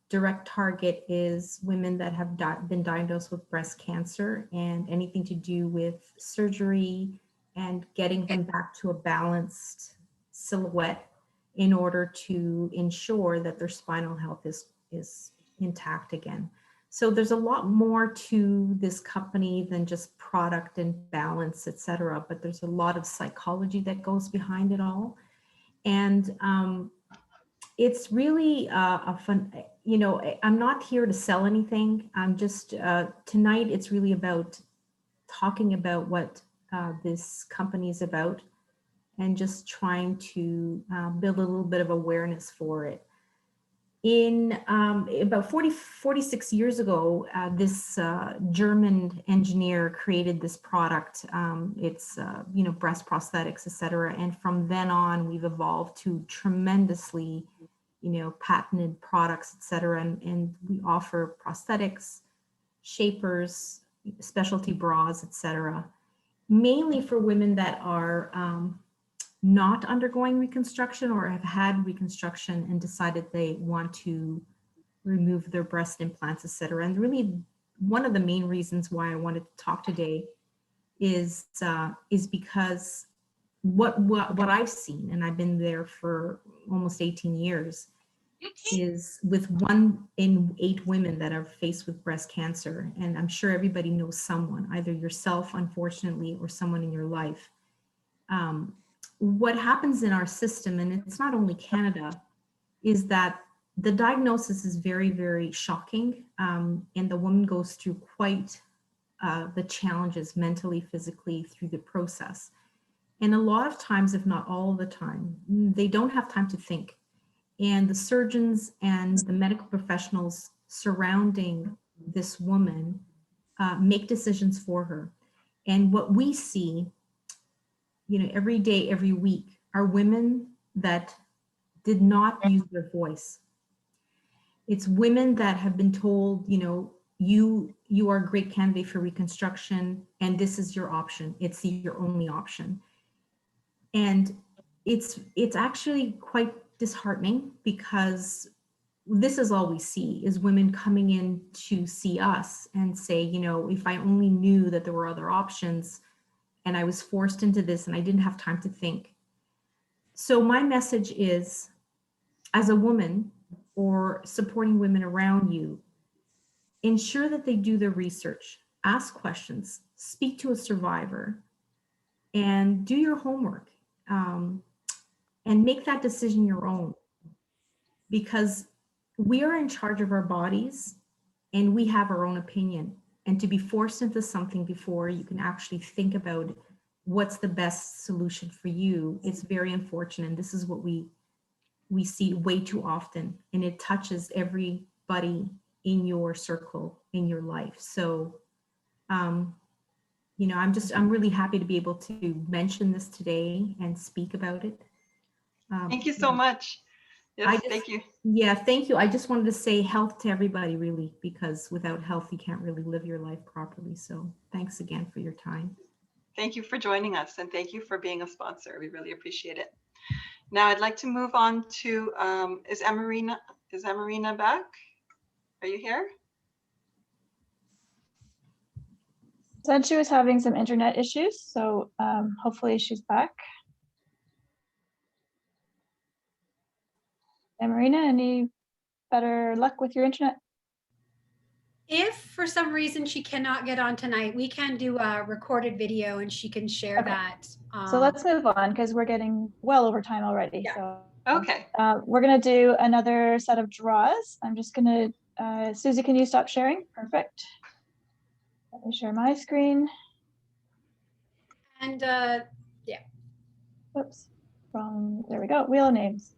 Direct target is women that have been diagnosed with breast cancer and anything to do with surgery and getting them back to a balanced silhouette in order to ensure that their spinal health is intact again. So there's a lot more to this company than just product and balance, etc. But there's a lot of psychology that goes behind it all. And it's really a fun, I'm not here to sell anything. I'm just, tonight it's really about talking about what this company is about and just trying to build a little bit of awareness for it. In about 46 years ago, this German engineer created this product. It's, breast prosthetics, etc. And from then on, we've evolved to tremendously patented products, etc. And we offer prosthetics, shapers, specialty bras, etc. Mainly for women that are not undergoing reconstruction or have had reconstruction and decided they want to remove their breast implants, etc. And really, one of the main reasons why I wanted to talk today is because what I've seen, and I've been there for almost 18 years, is with 1 in 8 women that are faced with breast cancer, and I'm sure everybody knows someone, either yourself, unfortunately, or someone in your life. What happens in our system, and it's not only Canada, is that the diagnosis is very, very shocking, and the woman goes through quite the challenges mentally, physically through the process. And a lot of times, if not all the time, they don't have time to think. And the surgeons and the medical professionals surrounding this woman make decisions for her. And what we see, every day, every week, are women that did not use their voice. It's women that have been told, you are a great candidate for reconstruction, and this is your option. It's your only option. And it's actually quite disheartening, because this is all we see is women coming in to see us and say, if I only knew that there were other options and I was forced into this and I didn't have time to think. So my message is, as a woman or supporting women around you, ensure that they do their research, ask questions, speak to a survivor, and do your homework. And make that decision your own, because we are in charge of our bodies and we have our own opinion. and to be forced into something before you can actually think about what's the best solution for you, it's very unfortunate. And this is what we see way too often, and it touches everybody in your circle, in your life. So, you know, I'm really happy to be able to mention this today and speak about it.
Thank you so much. Yes, thank you.
Yeah, thank you. I just wanted to say health to everybody, really, because without health, you can't really live your life properly. So thanks again for your time.
Thank you for joining us, and thank you for being a sponsor. We really appreciate it. Now I'd like to move on to, is Amarina back? Are you here?
Said she was having some internet issues, so hopefully she's back. And Marina, any better luck with your internet?
If for some reason she cannot get on tonight, we can do a recorded video and she can share that.
So let's move on because we're getting well over time already.
Yeah.
So
okay,
we're gonna do another set of draws. I'm just gonna, Susie, can you stop sharing? Perfect. Let me share my screen.
And yeah.
Oops, wrong, there we go, wheel of names.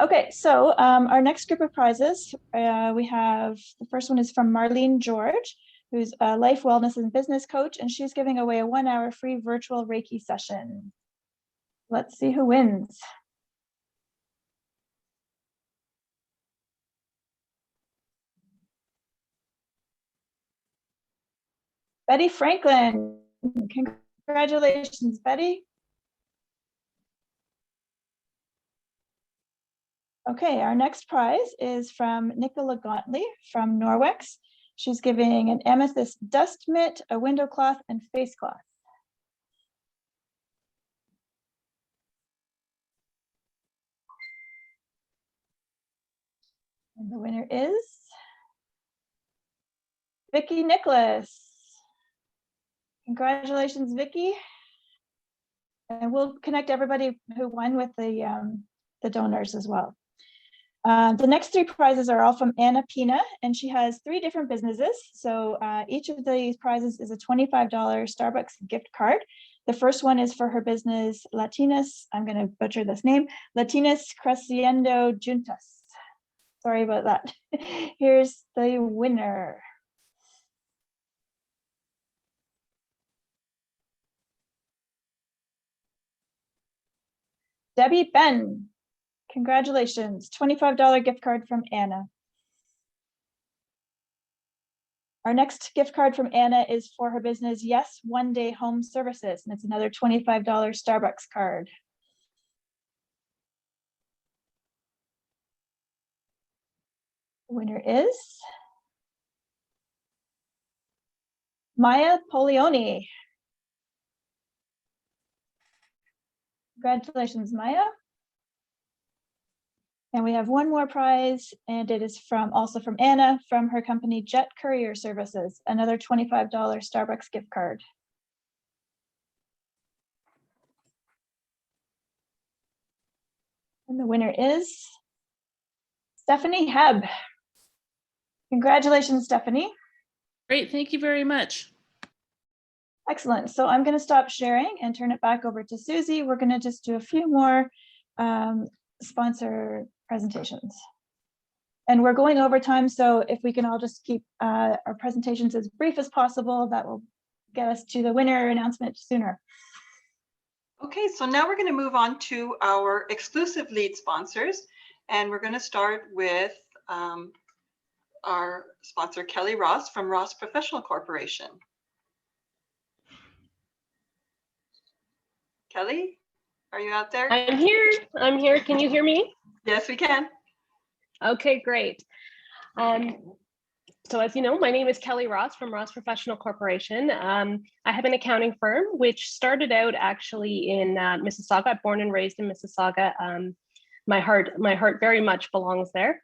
Okay, so our next group of prizes, we have, the first one is from Marlene George, who's a life, wellness, and business coach, and she's giving away a 1-hour free virtual Reiki session. Let's see who wins. Betty Franklin, congratulations, Betty. Okay, our next prize is from Nicola Gauntley from Norwex. She's giving an amethyst dust mitt, a window cloth, and face cloth. And the winner is Vicki Nicholas. Congratulations, Vicki. And we'll connect everybody who won with the donors as well. The next 3 prizes are all from Anna Pina, and she has 3 different businesses. So each of these prizes is a $25 Starbucks gift card. The first one is for her business, Latinas, I'm going to butcher this name, Latinas Creciendo Juntas. Sorry about that. Here's the winner. Debbie Ben. Congratulations, $25 gift card from Anna. Our next gift card from Anna is for her business, Yes One Day Home Services, and it's another $25 Starbucks card. The winner is Maya Polioni. Congratulations, Maya. And we have one more prize, and it is also from Anna, from her company Jet Courier Services, another $25 Starbucks gift card. And the winner is Stephanie Hebb. Congratulations, Stephanie.
Great, thank you very much.
Excellent. So I'm going to stop sharing and turn it back over to Susie. We're going to just do a few more sponsor presentations. And we're going over time, so if we can all just keep our presentations as brief as possible, that will get us to the winner announcement sooner.
Okay, so now we're going to move on to our exclusive lead sponsors, and we're going to start with our sponsor, Kelly Ross from Ross Professional Corporation. Kelly, are you out there?
I'm here. I'm here. Can you hear me?
Yes, we can.
Okay, great. So as you know, my name is Kelly Ross from Ross Professional Corporation. I have an accounting firm which started out actually in Mississauga. I'm born and raised in Mississauga. My heart very much belongs there.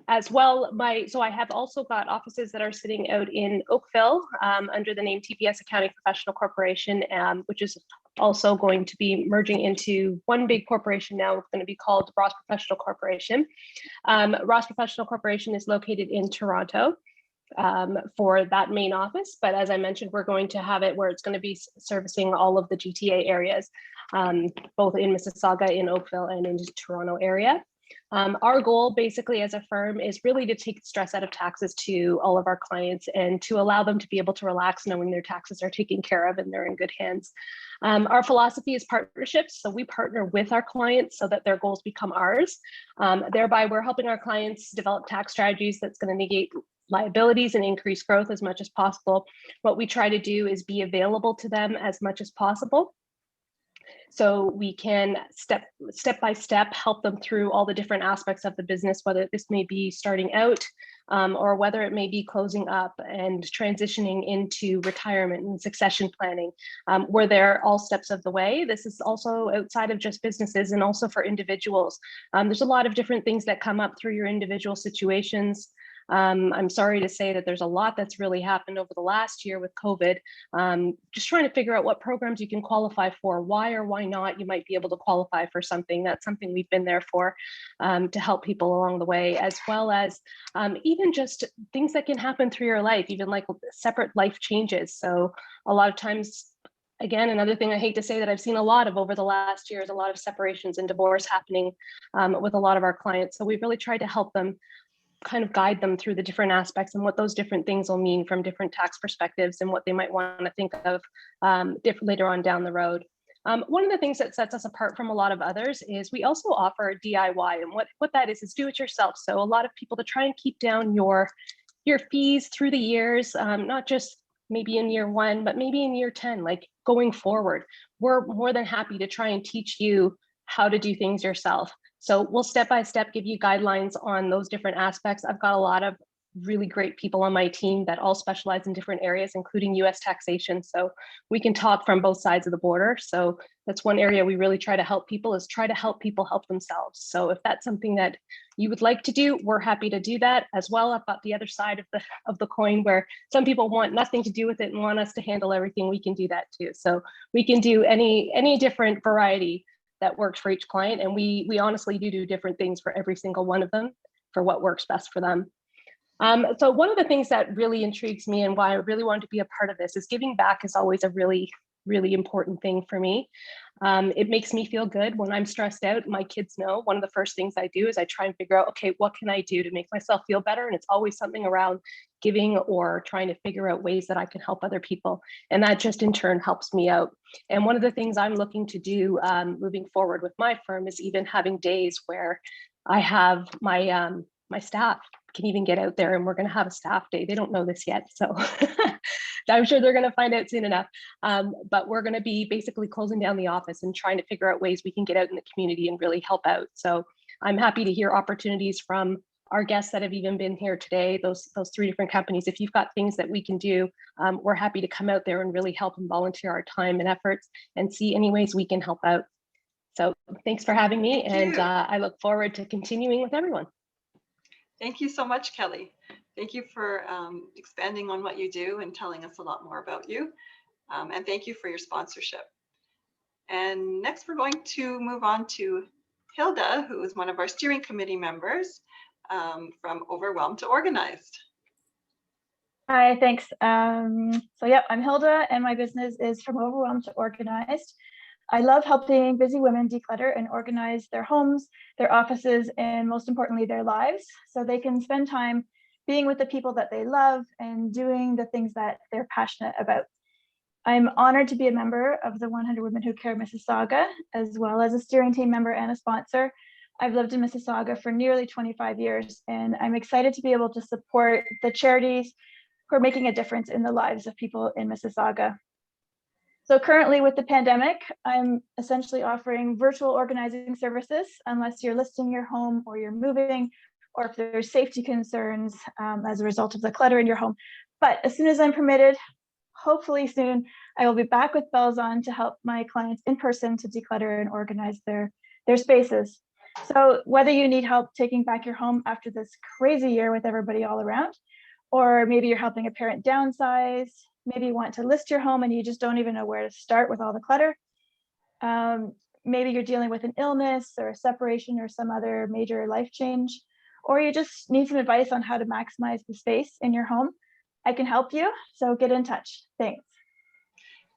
As well, so I have also got offices that are sitting out in Oakville under the name TPS Accounting Professional Corporation, which is also going to be merging into one big corporation now. It's going to be called Ross Professional Corporation. Ross Professional Corporation is located in Toronto. for that main office. But as I mentioned, we're going to have it where it's going to be servicing all of the GTA areas, both in Mississauga, in Oakville, and in the Toronto area. Our goal basically as a firm is really to take the stress out of taxes to all of our clients and to allow them to be able to relax knowing their taxes are taken care of and they're in good hands. Our philosophy is partnerships. So we partner with our clients so that their goals become ours. Thereby, we're helping our clients develop tax strategies that's going to negate liabilities and increase growth as much as possible. What we try to do is be available to them as much as possible, so we can step by step help them through all the different aspects of the business, whether this may be starting out or whether it may be closing up and transitioning into retirement and succession planning. We're there all steps of the way. This is also outside of just businesses and also for individuals. There's a lot of different things that come up through your individual situations. I'm sorry to say that there's a lot that's really happened over the last year with COVID. Just trying to figure out what programs you can qualify for, why or why not you might be able to qualify for something. That's something we've been there for to help people along the way, as well as even just things that can happen through your life, even like separate life changes. So a lot of times, again, another thing I hate to say that I've seen a lot of over the last year is a lot of separations and divorce happening with a lot of our clients. So we've really tried to help them, kind of guide them through the different aspects and what those different things will mean from different tax perspectives and what they might want to think of later on down the road. One of the things that sets us apart from a lot of others is we also offer DIY, and what that is do it yourself. So a lot of people to try and keep down your fees through the years, not just maybe in year 1, but maybe in year 10, like going forward. We're more than happy to try and teach you how to do things yourself. So we'll step by step give you guidelines on those different aspects. I've got a lot of really great people on my team that all specialize in different areas, including US taxation. So we can talk from both sides of the border. So that's one area we really try to help people, is try to help people help themselves. So if that's something that you would like to do, we're happy to do that as well. I've got the other side of the coin where some people want nothing to do with it and want us to handle everything. We can do that too. So we can do any different variety that works for each client. And we honestly do different things for every single one of them for what works best for them. So one of the things that really intrigues me and why I really wanted to be a part of this is giving back is always a really important thing for me. It makes me feel good when I'm stressed out. My kids know one of the first things I do is I try and figure out, okay, what can I do to make myself feel better? And it's always something around giving or trying to figure out ways that I can help other people. And that just in turn helps me out. And one of the things I'm looking to do moving forward with my firm is even having days where I have my staff can even get out there, and we're going to have a staff day. They don't know this yet, so I'm sure they're going to find out soon enough. But we're going to be basically closing down the office and trying to figure out ways we can get out in the community and really help out. So I'm happy to hear opportunities from our guests that have even been here today, those 3 different companies. If you've got things that we can do, we're happy to come out there and really help and volunteer our time and efforts and see any ways we can help out. So thanks for having me, and I look forward to continuing with everyone.
Thank you so much, Kelly. Thank you for expanding on what you do and telling us a lot more about you. And thank you for your sponsorship. And next we're going to move on to Hilda, who is one of our steering committee members from Overwhelmed to Organized.
Hi, thanks. So yeah, I'm Hilda and my business is From Overwhelmed to Organized. I love helping busy women declutter and organize their homes, their offices, and most importantly, their lives, so they can spend time being with the people that they love and doing the things that they're passionate about. I'm honored to be a member of the 100 Women Who Care Mississauga, as well as a steering team member and a sponsor. I've lived in Mississauga for nearly 25 years, and I'm excited to be able to support the charities who are making a difference in the lives of people in Mississauga. So currently with the pandemic, I'm essentially offering virtual organizing services unless you're listing your home or you're moving, or if there's safety concerns as a result of the clutter in your home. But as soon as I'm permitted, hopefully soon, I will be back with bells on to help my clients in person to declutter and organize their spaces. So whether you need help taking back your home after this crazy year with everybody all around, or maybe you're helping a parent downsize, maybe you want to list your home and you just don't even know where to start with all the clutter. Maybe you're dealing with an illness or a separation or some other major life change, or you just need some advice on how to maximize the space in your home, I can help you. So get in touch. Thanks.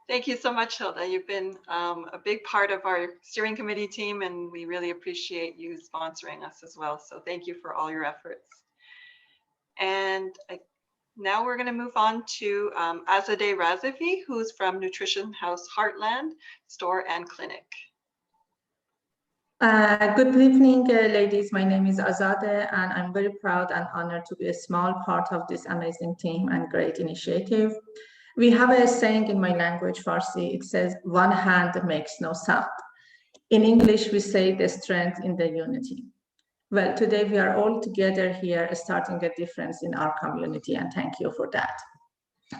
Thank you so much, Hilda. You've been a big part of our steering committee team, and we really appreciate you sponsoring us as well. So thank you for all your efforts. And now we're going to move on to Azade Razavi, who's from Nutrition House Heartland Store and Clinic.
Good evening, ladies. My name is Azade, and I'm very proud and honored to be a small part of this amazing team and great initiative. We have a saying in my language, Farsi. It says, "One hand makes no sound." In English, we say the strength in the unity. Well, today we are all together here, starting a difference in our community, and thank you for that.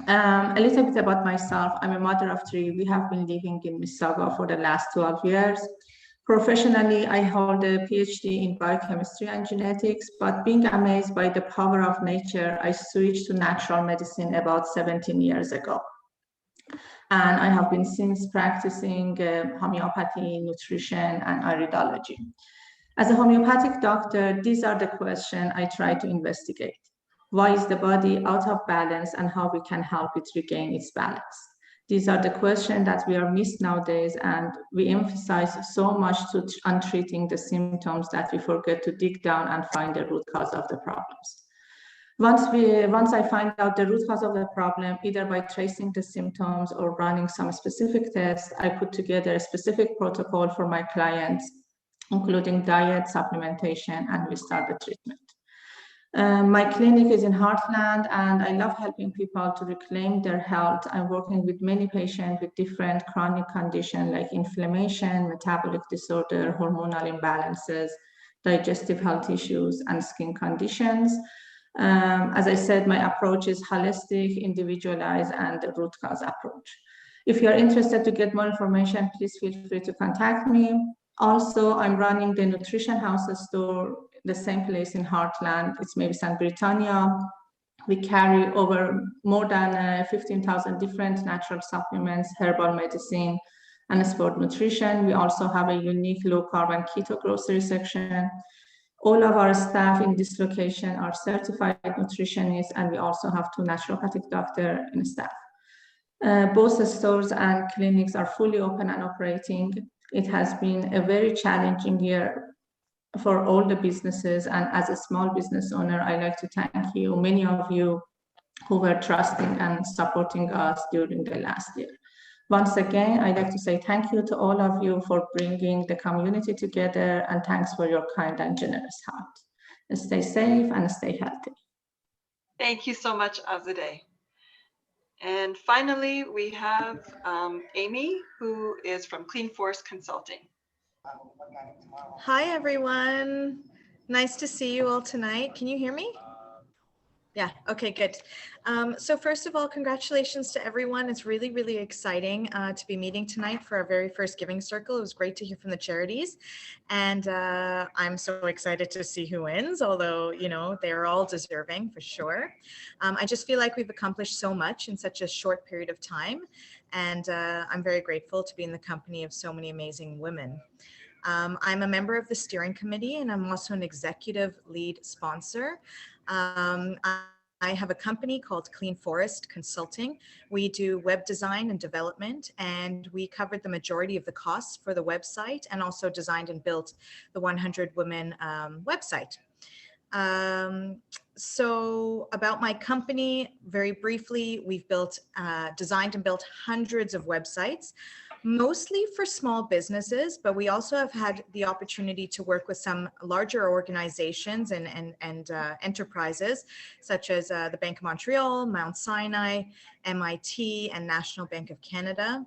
A little bit about myself. I'm a mother of three. We have been living in Mississauga for the last 12 years. Professionally, I hold a PhD in biochemistry and genetics, but being amazed by the power of nature, I switched to natural medicine about 17 years ago. And I have been since practicing homeopathy, nutrition, and iridology. As a homeopathic doctor, these are the questions I try to investigate. Why is the body out of balance and how we can help it regain its balance? These are the questions that we are missed nowadays, and we emphasize so much on treating the symptoms that we forget to dig down and find the root cause of the problems. Once I find out the root cause of the problem, either by tracing the symptoms or running some specific tests, I put together a specific protocol for my clients, including diet, supplementation, and we start the treatment. My clinic is in Heartland, and I love helping people to reclaim their health. I'm working with many patients with different chronic conditions like inflammation, metabolic disorder, hormonal imbalances, digestive health issues, and skin conditions. As I said, my approach is holistic, individualized, and the root cause approach. If you're interested to get more information, please feel free to contact me. Also, I'm running the Nutrition House store, the same place in Heartland. It's maybe San Britannia. We carry over more than 15,000 different natural supplements, herbal medicine, and sport nutrition. We also have a unique low-carb and keto grocery section. All of our staff in this location are certified nutritionists, and we also have 2 naturopathic doctors in staff. Both stores and clinics are fully open and operating. It has been a very challenging year for all the businesses, and as a small business owner, I like to thank you, many of you who were trusting and supporting us during the last year. Once again, I'd like to say thank you to all of you for bringing the community together, and thanks for your kind and generous heart. Stay safe and stay healthy.
Thank you so much, Azade. And finally, we have Aimee, who is from Clean Forest Consulting.
Hi, everyone. Nice to see you all tonight. Can you hear me? Yeah, okay, good. So first of all, congratulations to everyone. It's really, really exciting to be meeting tonight for our very first Giving Circle. It was great to hear from the charities. And I'm so excited to see who wins, although, you know, they're all deserving for sure. I just feel like we've accomplished so much in such a short period of time. And I'm very grateful to be in the company of so many amazing women. I'm a member of the steering committee, and I'm also an executive lead sponsor. I have a company called Clean Forest Consulting. We do web design and development, and we covered the majority of the costs for the website and also designed and built the 100 Women website. So about my company, very briefly, we've built, designed and built hundreds of websites, mostly for small businesses, but we also have had the opportunity to work with some larger organizations and enterprises, such as the Bank of Montreal, Mount Sinai, MIT, and National Bank of Canada.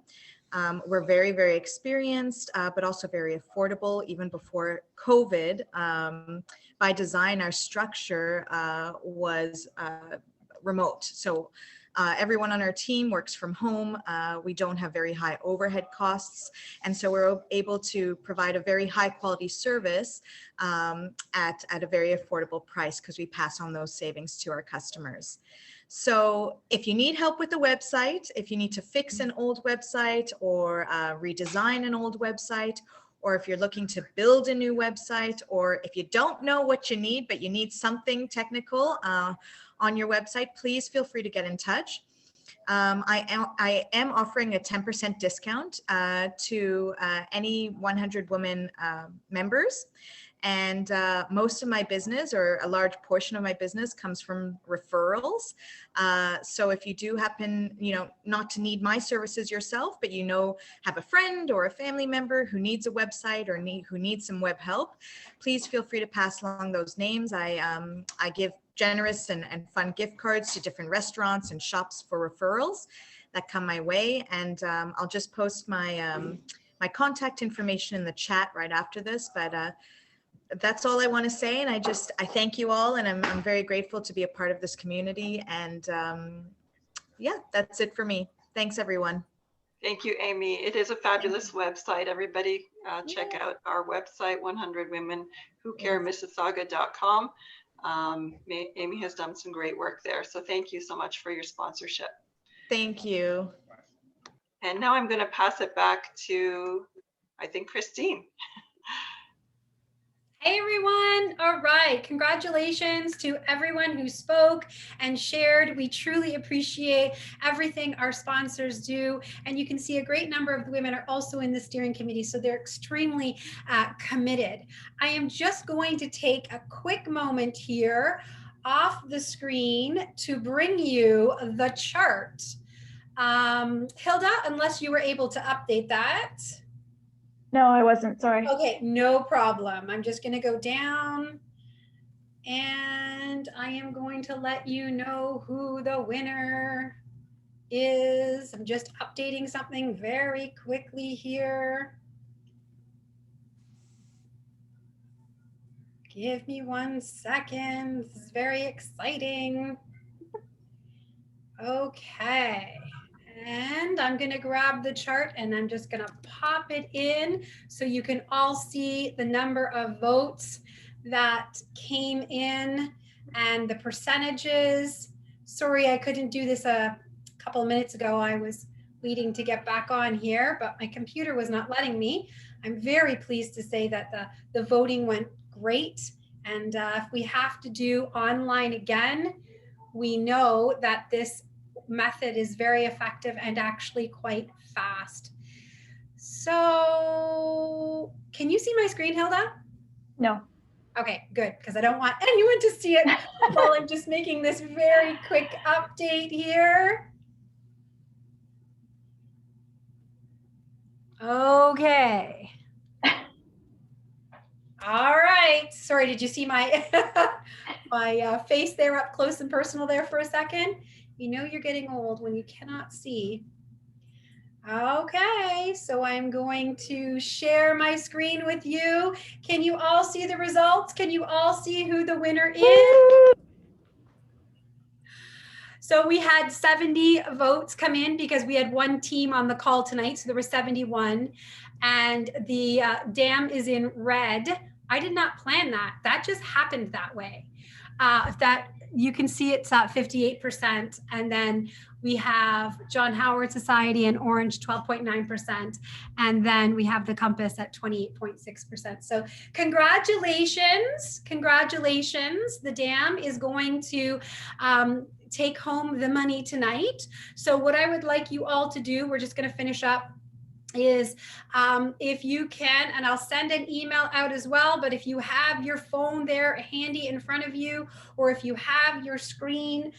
We're very, very experienced, but also very affordable, even before COVID. By design, our structure was remote. So everyone on our team works from home. We don't have very high overhead costs. And so we're able to provide a very high quality service at a very affordable price, because we pass on those savings to our customers. So if you need help with the website, if you need to fix an old website or redesign an old website, or if you're looking to build a new website, or if you don't know what you need, but you need something technical on your website, please feel free to get in touch. I am offering a 10% discount to any 100 Women members. And most of my business, or a large portion of my business, comes from referrals. So if you do happen, not to need my services yourself, but have a friend or a family member who needs a website or who needs some web help, please feel free to pass along those names. I give generous and fun gift cards to different restaurants and shops for referrals that come my way. And I'll just post my my contact information in the chat right after this. But that's all I want to say. And I thank you all. And I'm very grateful to be a part of this community. And yeah, that's it for me. Thanks, everyone.
Thank you, Aimee. It is a fabulous website. Everybody check out our website, 100womenwhocaremississauga.com. Aimee has done some great work there. So thank you so much for your sponsorship.
Thank you.
And now I'm going to pass it back to, I think, Christine.
Hey everyone. All right. Congratulations to everyone who spoke and shared. We truly appreciate everything our sponsors do. And you can see a great number of the women are also in the steering committee, so they're extremely committed. I am just going to take a quick moment here off the screen to bring you the chart. Hilda, unless you were able to update that.
No, I wasn't, sorry.
Okay, no problem. I'm just going to go down and I am going to let you know who the winner is. I'm just updating something very quickly here. Give me 1 second. This is very exciting. Okay. And I'm going to grab the chart and I'm just going to pop it in so you can all see the number of votes that came in and the percentages. Sorry, I couldn't do this a couple of minutes ago. I was waiting to get back on here, but my computer was not letting me. I'm very pleased to say that the voting went great. And if we have to do online again, we know that this method is very effective and actually quite fast. So can you see my screen, Hilda?
No.
Okay, good, because I don't want anyone to see it while I'm just making this very quick update here. Okay. All right. Sorry, did you see my my face there up close and personal there for a second? You know you're getting old when you cannot see. Okay, so I'm going to share my screen with you. Can you all see the results? Can you all see who the winner is? So we had 70 votes come in because we had one team on the call tonight, so there were 71. And the dam is in red. I did not plan that. That just happened that way. You can see it's at 58%. And then we have John Howard Society in orange, 12.9%. And then we have the Compass at 28.6%. So congratulations, congratulations. The dam is going to take home the money tonight. So what I would like you all to do, we're just going to finish up, is if you can, and I'll send an email out as well, but if you have your phone there handy in front of you, or if you have your screen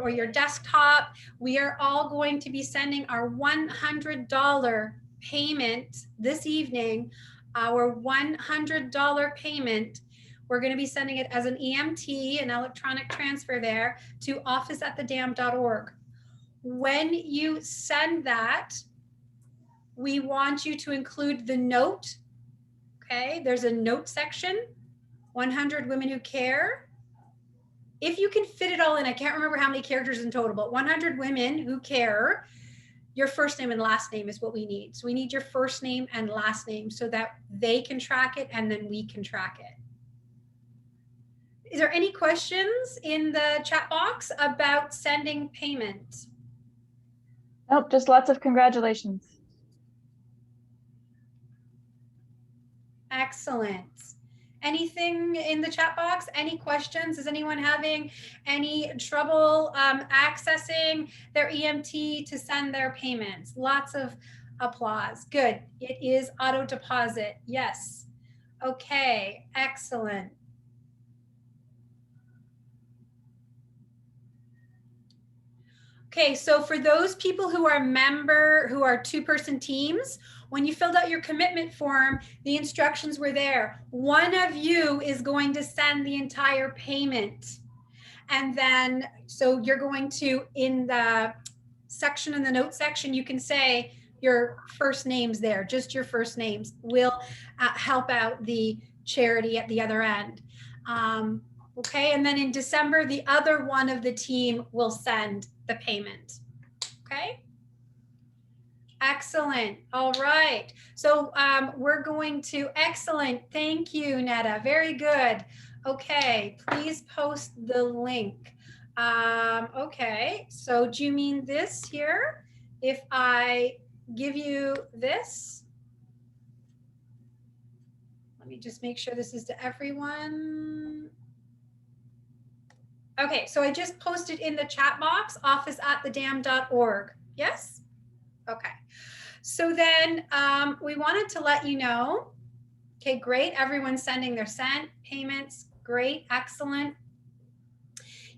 or your desktop, we are all going to be sending our $100 payment this evening. Our $100 payment, we're going to be sending it as an EMT, an electronic transfer there, to office@thedam.org. When you send that, we want you to include the note. Okay, there's a note section, 100 Women Who Care. If you can fit it all in, I can't remember how many characters in total, but 100 Women Who Care, your first name and last name is what we need. So we need your first name and last name so that they can track it and then we can track it. Is there any questions in the chat box about sending payment?
Nope, just lots of congratulations.
Excellent. Anything in the chat box? Any questions? Is anyone having any trouble accessing their EMT to send their payments? Lots of applause. Good. It is auto deposit. Yes. Okay. Excellent. Okay, so for those people who are two-person teams, when you filled out your commitment form, the instructions were there. One of you is going to send the entire payment. And then, so you're going to, in the section, in the note section, you can say your first names there, just your first names will help out the charity at the other end. Okay, and then in December, the other one of the team will send the payment. Okay. Excellent. All right. So we're going to, excellent. Thank you, Netta. Very good. Okay. Please post the link. Okay. So do you mean this here? If I give you this, let me just make sure this is to everyone. Okay, so I just posted in the chat box, office@thedam.org. Yes? Okay. So then we wanted to let you know, okay, great. Everyone's sending their payments. Great, excellent.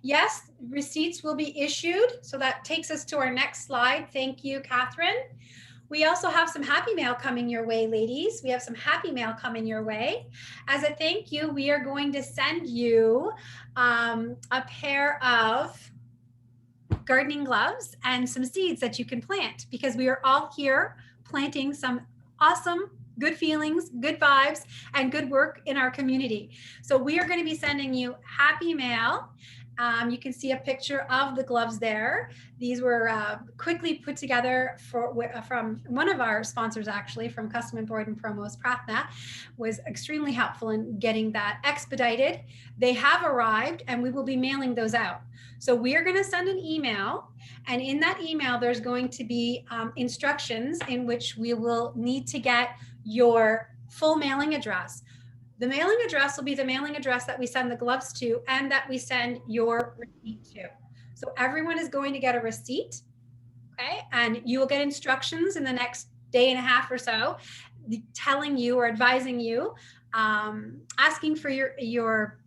Yes, receipts will be issued. So that takes us to our next slide. Thank you, Catherine. We also have some happy mail coming your way, ladies. We have some happy mail coming your way. As a thank you, we are going to send you a pair of gardening gloves and some seeds that you can plant, because we are all here planting some awesome, good feelings, good vibes, and good work in our community. So we are going to be sending you happy mail. You can see a picture of the gloves there. These were quickly put together from one of our sponsors, actually, from Custom Embroidered and Promos. Pratna was extremely helpful in getting that expedited. They have arrived, and we will be mailing those out. So we are going to send an email, and in that email, there's going to be instructions in which we will need to get your full mailing address. The mailing address will be the mailing address that we send the gloves to and that we send your receipt to. So everyone is going to get a receipt, okay? And you will get instructions in the next day and a half or so, telling you or advising you, asking for your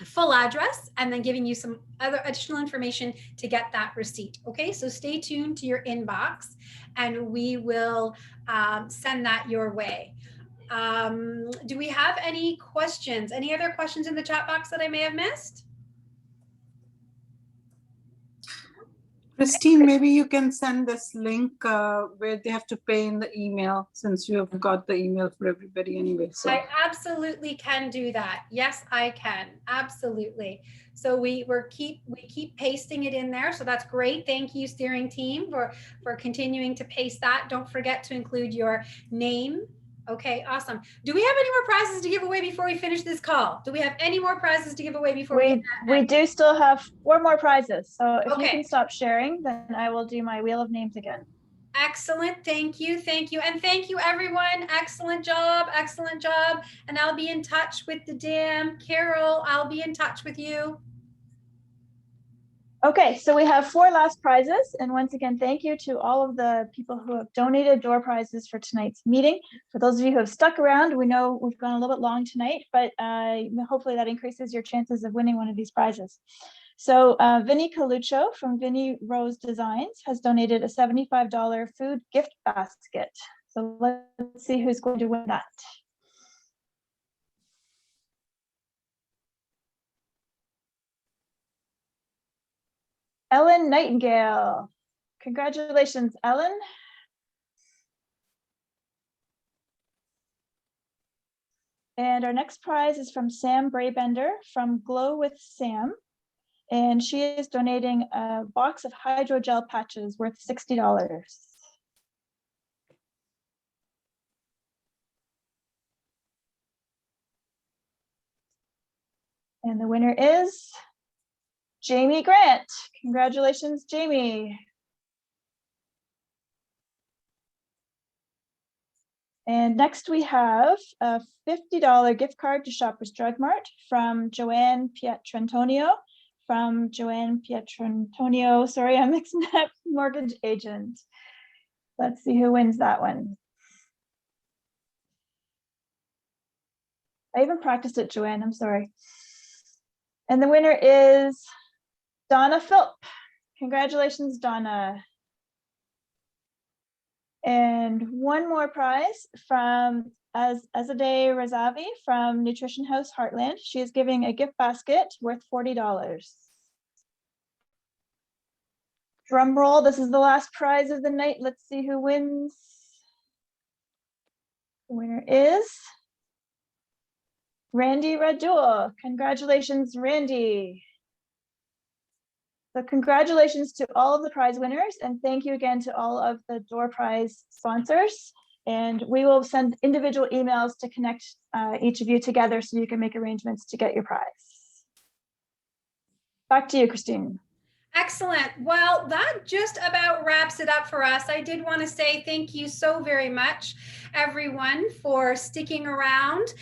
full address, and then giving you some other additional information to get that receipt. Okay, so stay tuned to your inbox, and we will send that your way. Do we have any questions? Any other questions in the chat box that I may have missed?
Christine, maybe you can send this link where they have to pay in the email, since you have got the email for everybody anyway. So
I absolutely can do that. Yes, I can. Absolutely. So we keep pasting it in there. So that's great. Thank you, steering team, for continuing to paste that. Don't forget to include your name. Okay, awesome. Do we have any more prizes to give away before we finish this call? Do we have any more prizes to give away before
we do still have 4 more prizes. So if
Okay.
you can stop sharing, then I will do my wheel of names again.
Excellent. Thank you. Thank you. And thank you, everyone. Excellent job. Excellent job. And I'll be in touch with the dam. Carol, I'll be in touch with you.
Okay, so we have 4 last prizes. And once again, thank you to all of the people who have donated door prizes for tonight's meeting. For those of you who have stuck around, we know we've gone a little bit long tonight, but hopefully that increases your chances of winning one of these prizes. So Vinny Coluccio from Vinny Rose Designs has donated a $75 food gift basket. So let's see who's going to win that. Ellen Nightingale. Congratulations, Ellen. And our next prize is from Sam Braybender from Glow with Sam. And she is donating a box of hydrogel patches worth $60. And the winner is Jamie Grant. Congratulations, Jamie. And next we have a $50 gift card to Shoppers Drug Mart from Joanne Pietrantonio. Sorry, I'm mixing up, mortgage agent. Let's see who wins that one. I even practiced it, Joanne, I'm sorry. And the winner is Donna Philp. Congratulations, Donna. And one more prize from Azade Razavi from Nutrition House Heartland. She is giving a gift basket worth $40. Drum roll, this is the last prize of the night. Let's see who wins. The winner is Randy Radul. Congratulations, Randy. So congratulations to all of the prize winners, and thank you again to all of the door prize sponsors. And we will send individual emails to connect each of you together so you can make arrangements to get your prize. Back to you, Christine.
Excellent. Well, that just about wraps it up for us. I did want to say thank you so very much, everyone, for sticking around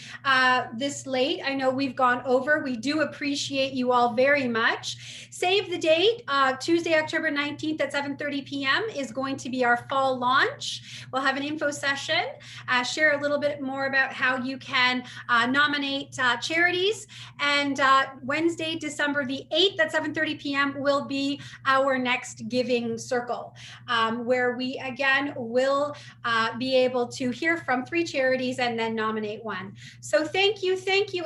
this late. I know we've gone over. We do appreciate you all very much. Save the date. Tuesday, October 19th at 7:30 p.m. is going to be our fall launch. We'll have an info session, share a little bit more about how you can nominate charities. And Wednesday, December the 8th at 7:30 p.m. will be our next giving circle, where we again will be able to hear from 3 charities and then nominate one. So thank you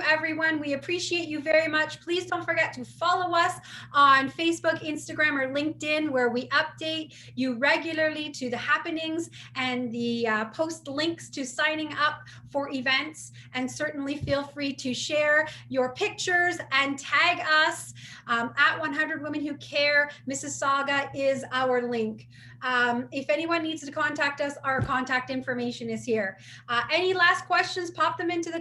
everyone. We appreciate you very much. Please don't forget to follow us on Facebook, Instagram, or LinkedIn, where we update you regularly to the happenings and the post links to signing up for events. And certainly feel free to share your pictures and tag us at 100 Women Who Care. Mississauga is our link. If anyone needs to contact us, our contact information is here. Any last questions, pop them into the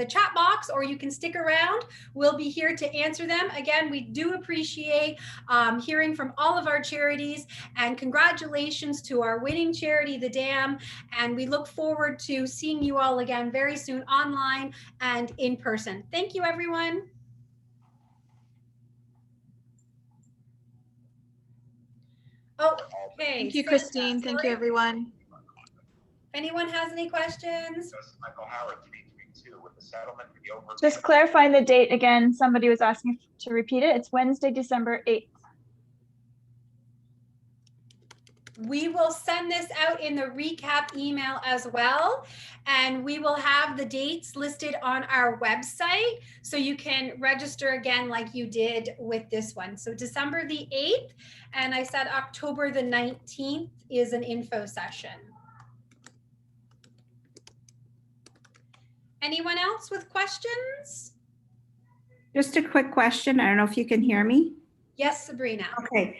chat box, or you can stick around. We'll be here to answer them. Again, we do appreciate hearing from all of our charities, and congratulations to our winning charity, the Dam. And we look forward to seeing you all again very soon, online and in person. Thank you, everyone. Okay.
Thank you, Christine. Thank you, everyone.
If anyone has any questions.
Just clarifying the date again. Somebody was asking to repeat it. It's Wednesday, December 8th.
We will send this out in the recap email as well, and we will have the dates listed on our website, so you can register again like you did with this one. So December the 8th, and I said October the 19th is an info session. Anyone else with questions?
Just a quick question. I don't know if you can hear me.
Yes, Sabrina.
Okay,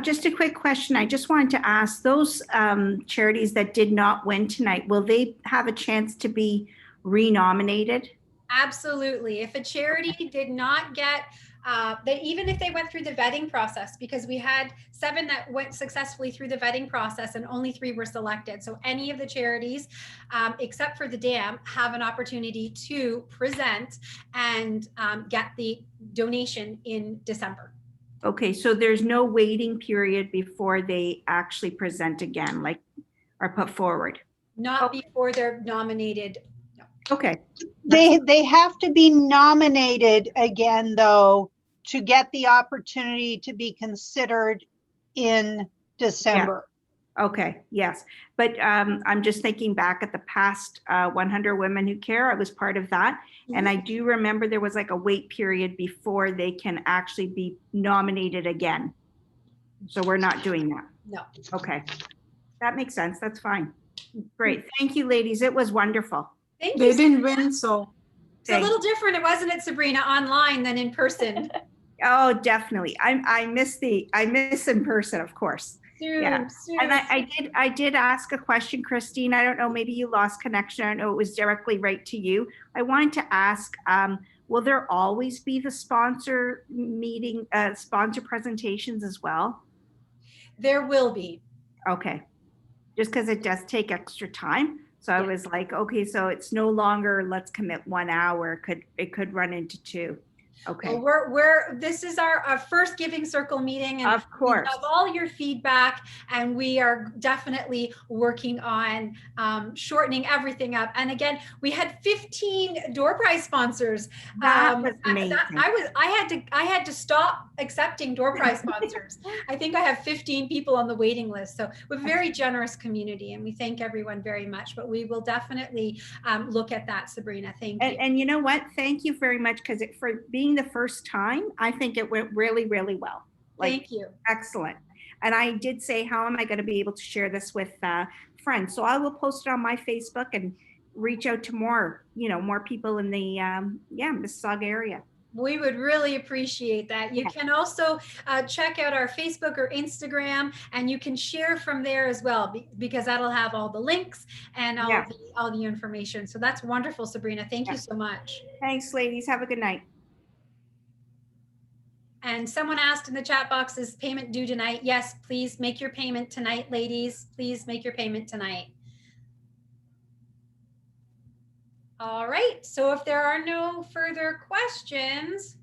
just a quick question. I just wanted to ask those charities that did not win tonight, will they have a chance to be renominated?
Absolutely. If a charity did not get, even if they went through the vetting process, because we had 7 that went successfully through the vetting process and only 3 were selected. So any of the charities, except for the Dam, have an opportunity to present and get the donation in December.
Okay, so there's no waiting period before they actually present again, like are put forward?
Not before they're nominated. No.
Okay.
They have to be nominated again, though, to get the opportunity to be considered in December.
Yeah. Okay, yes. But I'm just thinking back at the past 100 Women Who Care. I was part of that. And I do remember there was like a wait period before they can actually be nominated again. So we're not doing that.
No.
Okay, that makes sense. That's fine. Great. Thank you, ladies. It was wonderful.
Thank you.
They didn't win, so.
It's a little different, wasn't it, Sabrina, online than in person?
Oh, definitely. I miss in person, of course. Yeah. And I did ask a question, Christine. I don't know, maybe you lost connection. I don't know, it was directly right to you. I wanted to ask, will there always be the sponsor meeting, sponsor presentations as well?
There will be.
Okay. just because it does take extra time. So I was like, okay, so it's no longer let's commit 1 hour. It could run into 2. Okay.
Well, this is our first Giving Circle meeting, and
of course,
we love all your feedback, and we are definitely working on shortening everything up. And again, we had 15 door prize sponsors.
That was amazing.
I had to stop accepting door prize sponsors. I think I have 15 people on the waiting list. So we're a very generous community, and we thank everyone very much. But we will definitely look at that, Sabrina. Thank you.
And you know what? Thank you very much, because for being the first time, I think it went really, really well.
Thank you.
Excellent. And I did say, how am I going to be able to share this with friends? So I will post it on my Facebook and reach out to more people in the Mississauga area.
We would really appreciate that. You can also check out our Facebook or Instagram, and you can share from there as well, because that'll have all the links and all the information. So that's wonderful, Sabrina. Thank you so much.
Thanks, ladies. Have a good night.
And someone asked in the chat box, is payment due tonight? Yes, please make your payment tonight, ladies. Please make your payment tonight. All right, so if there are no further questions,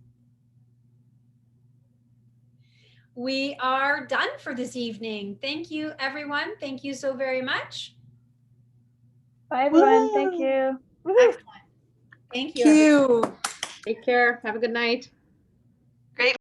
we are done for this evening. Thank you, everyone. Thank you so very much.
Bye, everyone. Thank you.
Excellent. Thank you.
Take care. Have a good night.